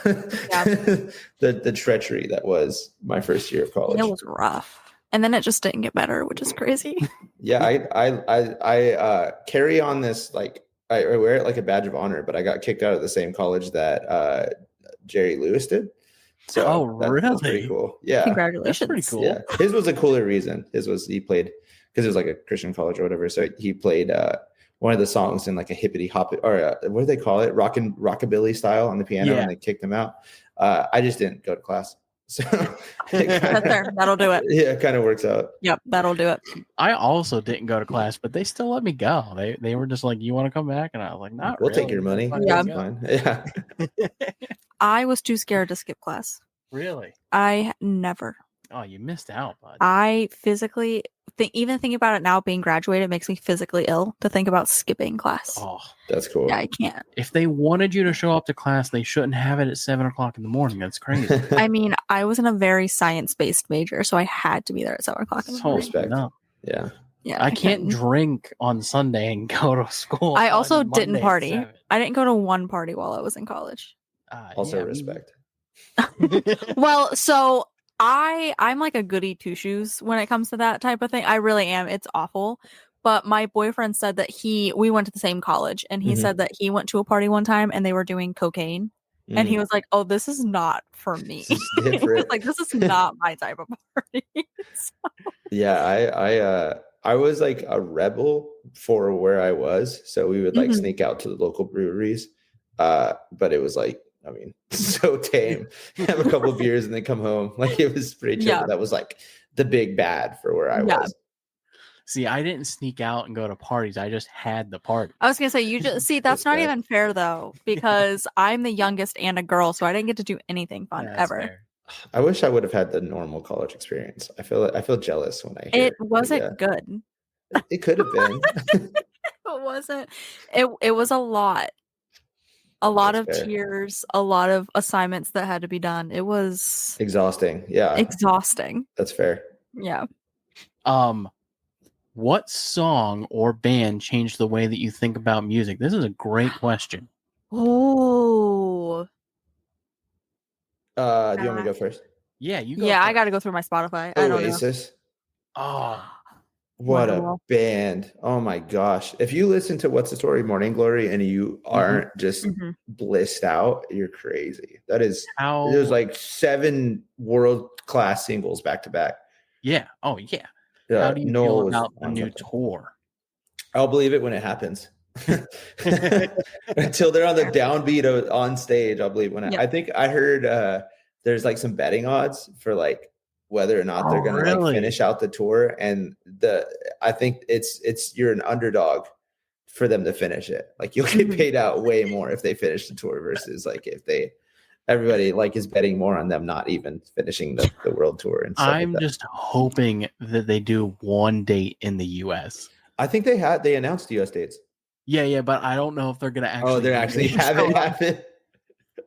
the treachery that was my first year of college. It was rough. And then it just didn't get better, which is crazy. Yeah, I carry on this, like I wear it like a badge of honor, but I got kicked out of the same college that Jerry Lewis did. So really? That's pretty cool. Yeah. Congratulations. That's pretty cool. Yeah. His was a cooler reason. He played because it was like a Christian college or whatever. So he played one of the songs in like a hippity hop or what do they call it? Rockabilly style on the piano, and they kicked him out. I just didn't go to class. So that's fair. That'll do it. Yeah, it kind of works out. Yep, that'll do it. I also didn't go to class, but they still let me go. They were just like, "You want to come back?" And I was like, "Not We'll really. take your money. Yeah. That's fine." Yeah. I was too scared to skip class. Really? I never. Oh, you missed out, bud. I physically even thinking about it now, being graduated makes me physically ill to think about skipping class. Oh, that's cool. Yeah, I can't. If they wanted you to show up to class, they shouldn't have it at 7:00 in the morning. That's crazy. I mean, I was in a very science-based major, so I had to be there at 7:00 in the morning. Respect. No. Yeah. Yeah, I can't drink on Sunday and go to school. I also on didn't Monday at party. 7. I didn't go to one party while I was in college. Also respect. Well, so I'm like a goody two shoes when it comes to that type of thing. I really am. It's awful. But my boyfriend said that we went to the same college, and he said that he went to a party one time and they were doing cocaine. And he was like, "Oh, this is not for me." He was like, "This is not my type of party." So. Yeah, I was like a rebel for where I was, so we would like sneak out to the local breweries. But it was like, I mean, so tame. Have a couple of beers and then come home. Like, it was pretty chill. Yeah. But that was like the big bad for where I was. See, I didn't sneak out and go to parties. I just had the party. I was gonna say you just see that's not Respect. even fair though, because I'm the youngest and a girl, so I didn't get to do anything fun That's ever. fair. I wish I would have had the normal college experience. I feel jealous when I hear It wasn't yeah, good. it could have been. It wasn't. It was a lot. A lot That's of fair. tears, a lot of assignments that had to be done. It was Exhausting. Yeah, exhausting. that's fair. Yeah. What song or band changed the way that you think about music? This is a great question. Oh. Do you want me to go first? Yeah, you go. Yeah, I first. got to go through my Spotify. I don't know. Oasis. Oh, What a Wonderwall. band. Oh my gosh. If you listen to What's the Story, Morning Glory, and you aren't just Mhm. blissed out, you're crazy. That is, how? there's like 7 world-class singles back to back. Yeah. Oh, yeah. How do you Noel feel was about the on new something. tour? I'll believe it when it happens. Until they're on the downbeat on stage, I'll believe when Yeah. I think I heard there's like some betting odds for like whether or not they're Oh, gonna really? like finish out the tour, and I think it's you're an underdog for them to finish it. Like you'll get Mhm. paid out way more if they finish the tour versus like if everybody like is betting more on them not even finishing the world tour and stuff I'm like that. just hoping that they do one date in the U.S. I think they announced US dates. Yeah, but I don't know if they're gonna actually. They're actually have it happen.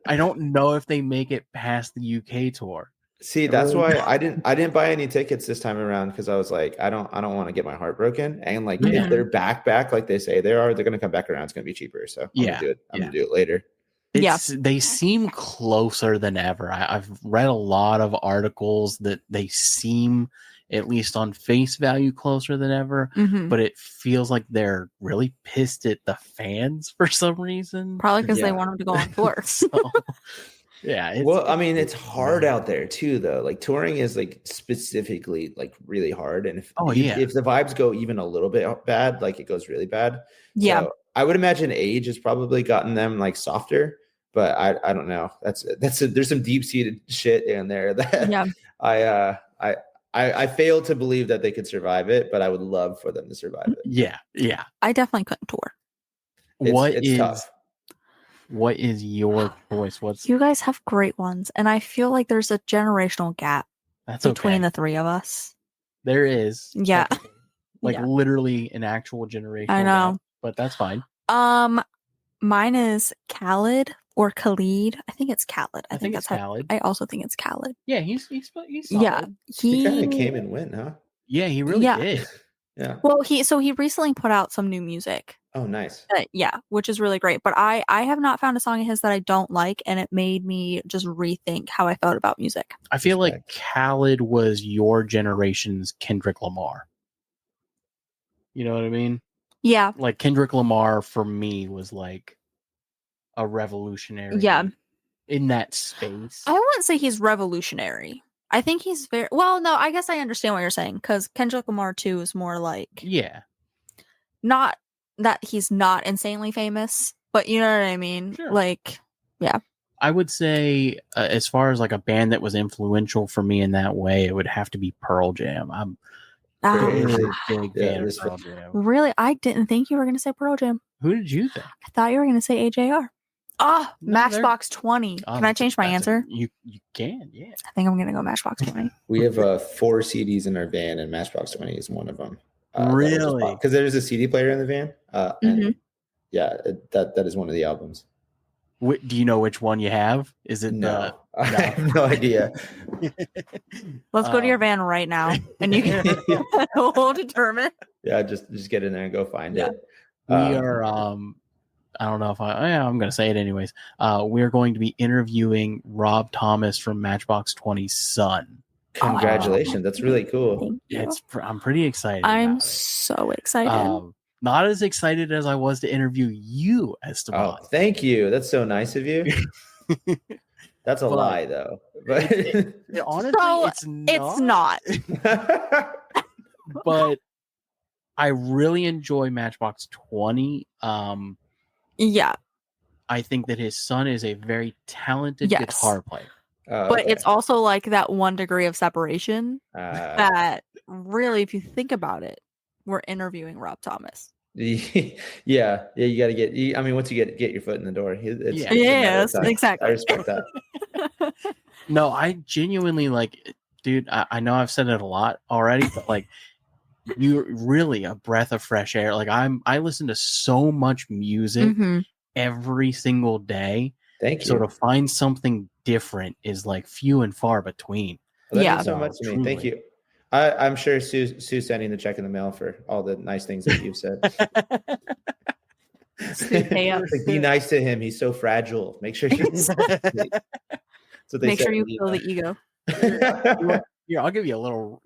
I don't know if they make it past the UK tour. See, that's why I didn't buy any tickets this time around because I was like, I don't want to get my heart broken. And like Yeah. if they're back like they say they are, they're gonna come back around. It's gonna be cheaper. So I'm Yeah, gonna do it. I'm yeah. gonna do it later. They seem closer than ever. I've read a lot of articles that they seem, at least on face value, closer than ever. Mhm. But it feels like they're really pissed at the fans for some reason. Probably because they Yeah. want them to go on tour. So, yeah. Well, I mean, it's hard out there too, though. Like touring is like specifically like really hard. And if if the vibes go even a little bit bad, like it goes really bad. Yeah. So I would imagine age has probably gotten them like softer, but I don't know. There's some deep seated shit in there that Yeah. I fail to believe that they could survive it, but I would love for them to survive it. Yeah. I definitely couldn't tour. It's tough. What is your choice? You guys have great ones, and I feel like there's a generational gap between the three of us. There is. Yeah. Like Yeah. literally an actual generation. I know. But that's fine. Mine is Khaled or Khalid. I think it's Khaled. I think it's that's Khaled. I also think it's Khaled. Yeah, he's solid. Yeah. He kind of came and went, huh? Yeah, he really did. Yeah. Well, he recently put out some new music. Oh, nice. Which is really great. But I have not found a song of his that I don't like, and it made me just rethink how I felt about music. I feel like Khaled was your generation's Kendrick Lamar. You know what I mean? Yeah. Like Kendrick Lamar for me was like a revolutionary. Yeah. In that space. I wouldn't say he's revolutionary. I think he's very well. No, I guess I understand what you're saying because Kendrick Lamar too is more like not that he's not insanely famous, but you know what I mean. Sure. Like, yeah. I would say, as far as like a band that was influential for me in that way, it would have to be Pearl Jam. I'm a really big fan of Pearl Jam. Really, I didn't think you were going to say Pearl Jam. Who did you think? I thought you were going to say AJR. No, Matchbox 20. Can I change my answer? You can, yeah. I think I'm going to go Matchbox 20. We have 4 CDs in our van, and Matchbox 20 is one of them. Really? Because there's a CD player in the van. And yeah, that is one of the albums. Do you know which one you have? Is it no? I have no idea. Let's go to your van right now, and you can we'll determine. Yeah, just get in there and go find it. We are. I don't know if I'm going to say it anyways. We're going to be interviewing Rob Thomas from Matchbox 20's son. Congratulations! That's really cool. I'm pretty excited. I'm so excited. Not as excited as I was to interview you, Esteban. Oh, thank you. That's so nice of you. That's a lie, though. But honestly, it's not. But I really enjoy Matchbox 20. Yeah. I think that his son is a very talented guitar player. But it's also like that 1 degree of separation that really, if you think about it, we're interviewing Rob Thomas. Yeah, you got to get. I mean, once you get your foot in the door, it's Yeah. a matter of Yes, time. exactly. I respect that. No, I genuinely like, dude. I know I've said it a lot already, but like, you're really a breath of fresh air. Like I listen to so much music Mhm. every single day. Thank So you. to find something different is like few and far between. Well, that Yeah. means so much to me. Thank Truly. you. I'm sure Sue's sending the check in the mail for all the nice things that you've said. Sue, pay up. Like, be nice to him. He's so fragile. Make sure you. So Make sure you feel the ego. Here, I'll give you a little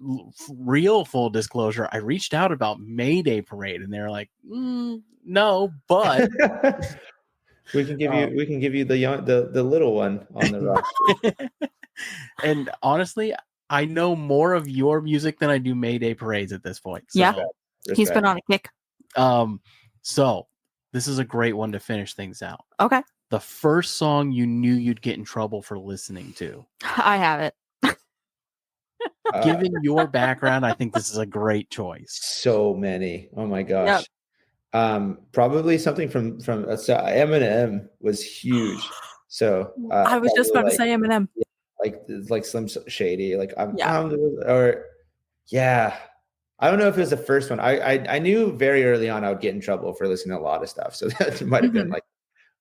real full disclosure. I reached out about May Day parade, and they're like, "No, but we can give you the little one on the roster." And honestly, I know more of your music than I do May Day parades at this point. So, Yeah. He's been on a kick. So this is a great one to finish things out. Okay. The first song you knew you'd get in trouble for listening to. I have it. Given your background, I think this is a great choice. So many. Oh my gosh. Probably something from so Eminem was huge. So I was just about to say Eminem. Like Slim Shady. Like I don't know if it was the first one. I knew very early on I would get in trouble for listening to a lot of stuff. So that might have been like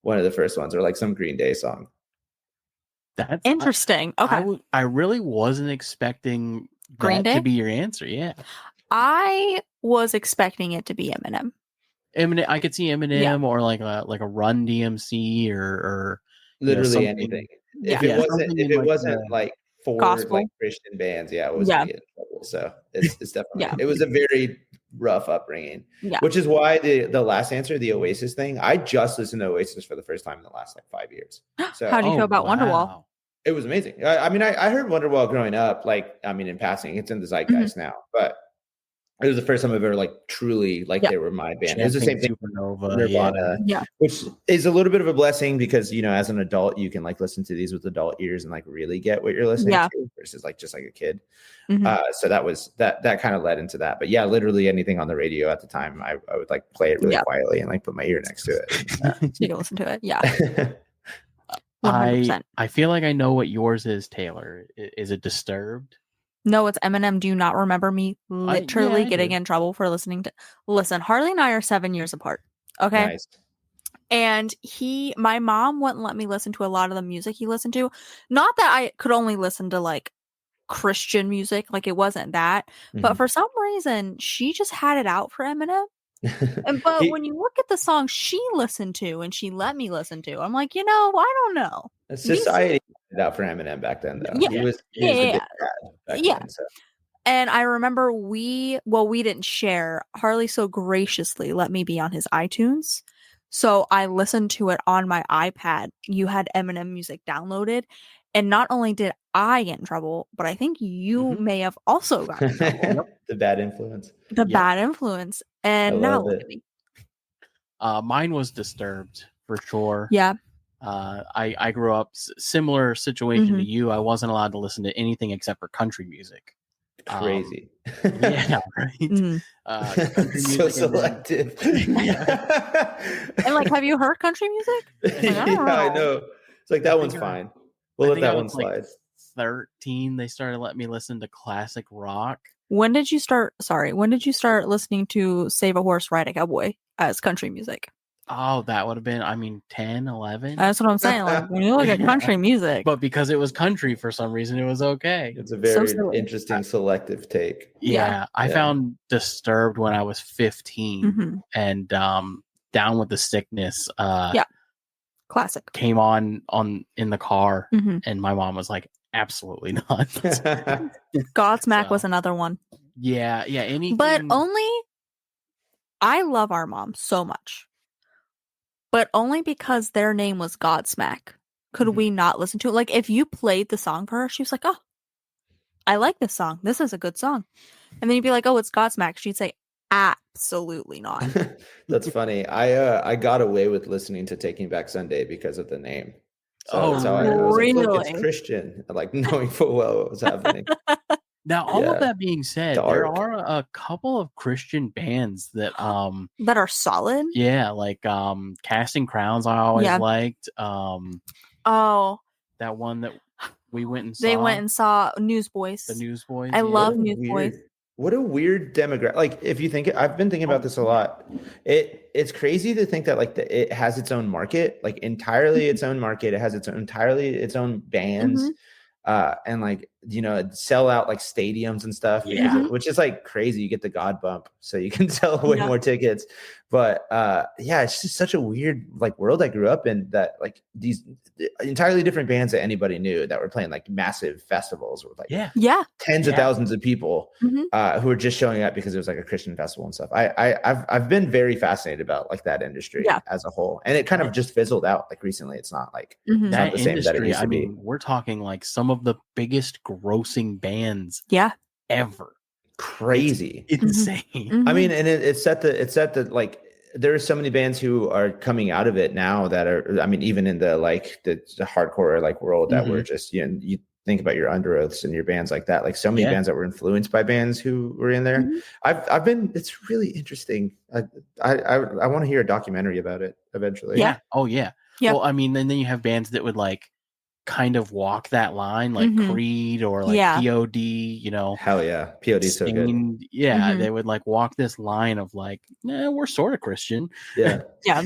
one of the first ones, or like some Green Day song. That's interesting. Okay. I really wasn't expecting Green Day to be your answer. Yeah. I was expecting it to be Eminem. Eminem, I could see Eminem or like a Run DMC or literally anything. If it wasn't like for gospel, like Christian bands, it was in trouble. So it's definitely it was a very rough upbringing. Yeah. Which is why the last answer, the Oasis thing, I just listened to Oasis for the first time in the last like 5 years. So how do you feel about Wonderwall? It was amazing. I mean, I heard Wonderwall growing up, like, I mean, in passing, it's in the zeitgeist now, but it was the first time I've ever like truly like they were my band. It was the same thing. Supernova, Nirvana, which is a little bit of a blessing because, you know, as an adult, you can like listen to these with adult ears and like really get what you're listening to versus like just like a kid. So that kind of led into that. But yeah, literally anything on the radio at the time, I would like play it really quietly and like put my ear next to it. So you can listen to it. Yeah. 100%. I feel like I know what yours is, Taylor. Is it Disturbed? No, it's Eminem. Do you not remember me literally getting in trouble for listening to? Listen, Harley and I are 7 years apart. Okay. Nice. And my mom wouldn't let me listen to a lot of the music he listened to. Not that I could only listen to like Christian music, like it wasn't that, but for some reason she just had it out for Eminem. But when you look at the songs she listened to and she let me listen to, I'm like, I don't know. Society had it out for Eminem back then, though. He was the big dad back then, so. And I remember we didn't share. Harley so graciously let me be on his iTunes. So I listened to it on my iPad. You had Eminem music downloaded. And not only did I get in trouble, but I think you may have also gotten in trouble. The bad influence. Bad influence. And now look at me. Mine was Disturbed for sure. Yeah. I grew up similar situation to you. I wasn't allowed to listen to anything except for country music. Crazy. Yeah, right. So selective. And like, have you heard country music? Like, I know. It's like that one's fine. We'll let that one slide. Like 13, they started letting me listen to classic rock. When did you start listening to Save a Horse, Ride a Cowboy as country music? Oh, that would have been, 10, 11. That's what I'm saying. Like, when you look at country music. But because it was country for some reason, it was okay. It's a very interesting selective take. Yeah. I found Disturbed when I was 15 and Down with the Sickness. Classic. Came on in the car and my mom was like, absolutely not. Godsmack was another one. Yeah. Anything. But I love our mom so much. But only because their name was Godsmack could we not listen to it. Like, if you played the song for her, she was like, oh, I like this song. This is a good song. And then you'd be like, oh, it's Godsmack. She'd say, absolutely not. That's funny. I got away with listening to Taking Back Sunday because of the name. So that's how I was really? like, look, it's Christian. Like, knowing full well what was happening. Now, all Yeah. of that being said, there Dark. are a couple of Christian bands that that are solid. yeah, like Casting Crowns I always Yeah. liked. Oh, That one that we went and saw. they went and saw Newsboys. the Newsboys. I yeah. love What a Newsboys. What a weird demographic. Like, if you think, I've been thinking about this a lot. It's crazy to think that like it has its own market, like entirely its own market. It has entirely its own bands, and like sell out like stadiums and stuff. Yeah. because which is like crazy. You get the God bump, so you can sell way Yeah. more tickets. But yeah, it's just such a weird like world I grew up in, that like these entirely different bands that anybody knew that were playing like massive festivals with like Yeah. tens of Yeah. thousands of people Mhm. who were just showing up because it was like a Christian festival and stuff. I've been very fascinated about like that industry as a whole, and it kind of just fizzled out like recently. It's not like Mhm. it's not That the same that it industry, used to I be. mean, we're talking like some of the biggest grossing bands Yeah. ever. Crazy. Insane. I mean, and it's set the like there are so many bands who are coming out of it now that are, I mean, even in the like the hardcore like world that were just, you think about your Under Oaths and your bands like that, like so many bands that were influenced by bands who were in there. I've been, it's really interesting. I want to hear a documentary about it eventually. Yeah. Oh yeah. Yep. Well, I mean, and then you have bands that would like kind of walk that line, like Creed or like POD, Hell yeah. POD is so good. Stained. Yeah, they would like walk this line of like, we're sort of Christian. Yeah. Yeah.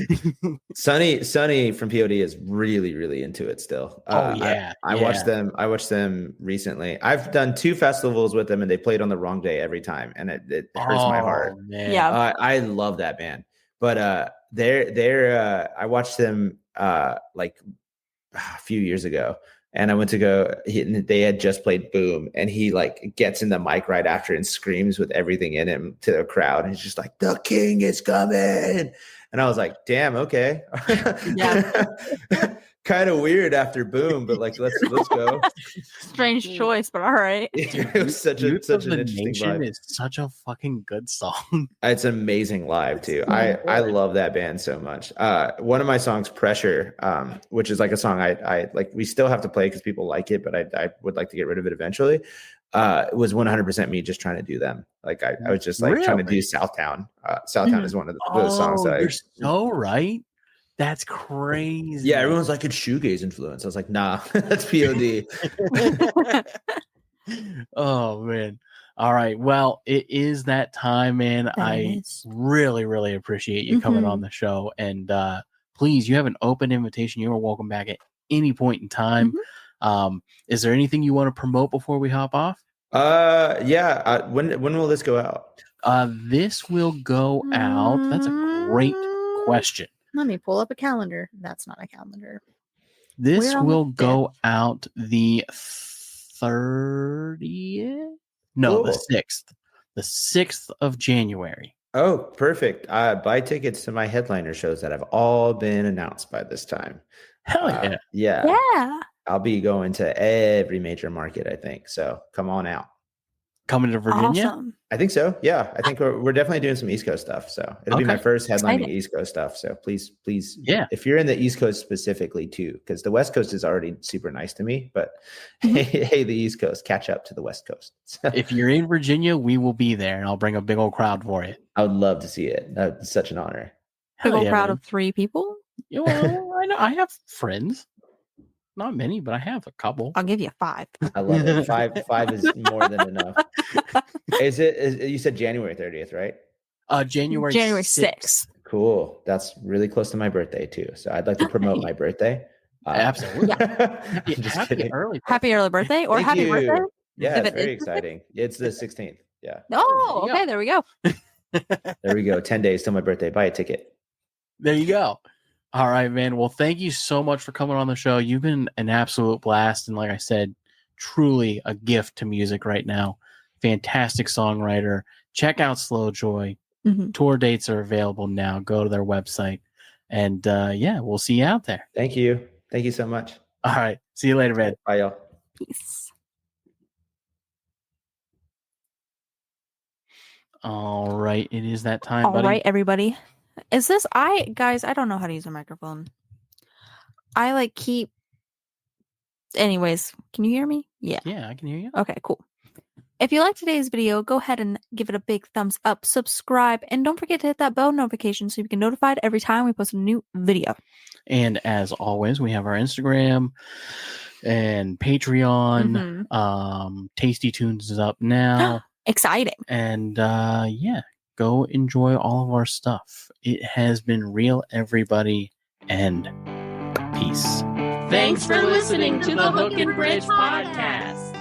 Sonny from POD is really, really into it still. I watched them recently. I've done 2 festivals with them and they played on the wrong day every time, and it hurts my heart. Man. Yeah. I love that band. But I watched them like a few years ago, and I went to go, they had just played Boom, and he like gets in the mic right after and screams with everything in him to the crowd, and he's just like, the king is coming. And I was like, damn, okay. Kind of weird after Boom, but like let's go. Strange choice, but all right. It was such an interesting vibe. Is such a fucking good song. It's amazing live too. I love that band so much. One of my songs, Pressure, which is like a song I like, we still have to play because people like it, but I would like to get rid of it eventually. It was 100% me just trying to do them. Like I was just like trying to do Southtown. Southtown is one of those songs that you're so right. That's crazy. Yeah, everyone's like, it's shoegaze influence. I was like, nah, that's POD. Oh man. All right. Well, it is that time, man. I really, really appreciate you coming on the show. And please, you have an open invitation. You are welcome back at any point in time. Is there anything you want to promote before we hop off? Yeah. When will this go out? This will go out. That's a great question. Let me pull up a calendar. That's not a calendar. This will go out the 30th? No, the 6th. The 6th of January. Oh, perfect. Buy tickets to my headliner shows that have all been announced by this time. Hell yeah. Yeah. I'll be going to every major market, I think. So come on out. Coming to Virginia? Awesome. I think so. Yeah. I think we're definitely doing some East Coast stuff. So it'll be my first headlining East Coast stuff. So please, if you're in the East Coast specifically too, because the West Coast is already super nice to me, but hey, the East Coast, catch up to the West Coast. If you're in Virginia, we will be there, and I'll bring a big old crowd for you. I would love to see it. That's such an honor. Big old crowd of 3 people? Well, I know I have friends. Not many, but I have a couple. I'll give you 5. I love it. Five is more than enough. Is you said January 30th, right? January 6th. Cool. That's really close to my birthday too. So I'd like to promote my birthday. Absolutely. Happy early birthday or Thank happy you. birthday. Yeah, it's very exciting. It's the 16th. Yeah. Oh, okay. There we go. There we go. 10 days till my birthday. Buy a ticket. There you go. All right, man. Well, thank you so much for coming on the show. You've been an absolute blast. And like I said, truly a gift to music right now. Fantastic songwriter. Check out Slow Joy. Tour dates are available now. Go to their website. And we'll see you out there. Thank you. Thank you so much. All right. See you later, man. Bye, y'all. Peace. All right. It is that time, All buddy. right, everybody. Is this guys, I don't know how to use a microphone. I keep anyways, can you hear me? Yeah. Yeah, I can hear you. Okay, cool. If you liked today's video, go ahead and give it a big thumbs up, subscribe, and don't forget to hit that bell notification so you can get notified every time we post a new video. And as always, we have our Instagram and Patreon. Tasty Tunes is up now. Exciting. And yeah, go enjoy all of our stuff. It has been real, everybody, and peace. Thanks for listening to the Hook and Bridge podcast.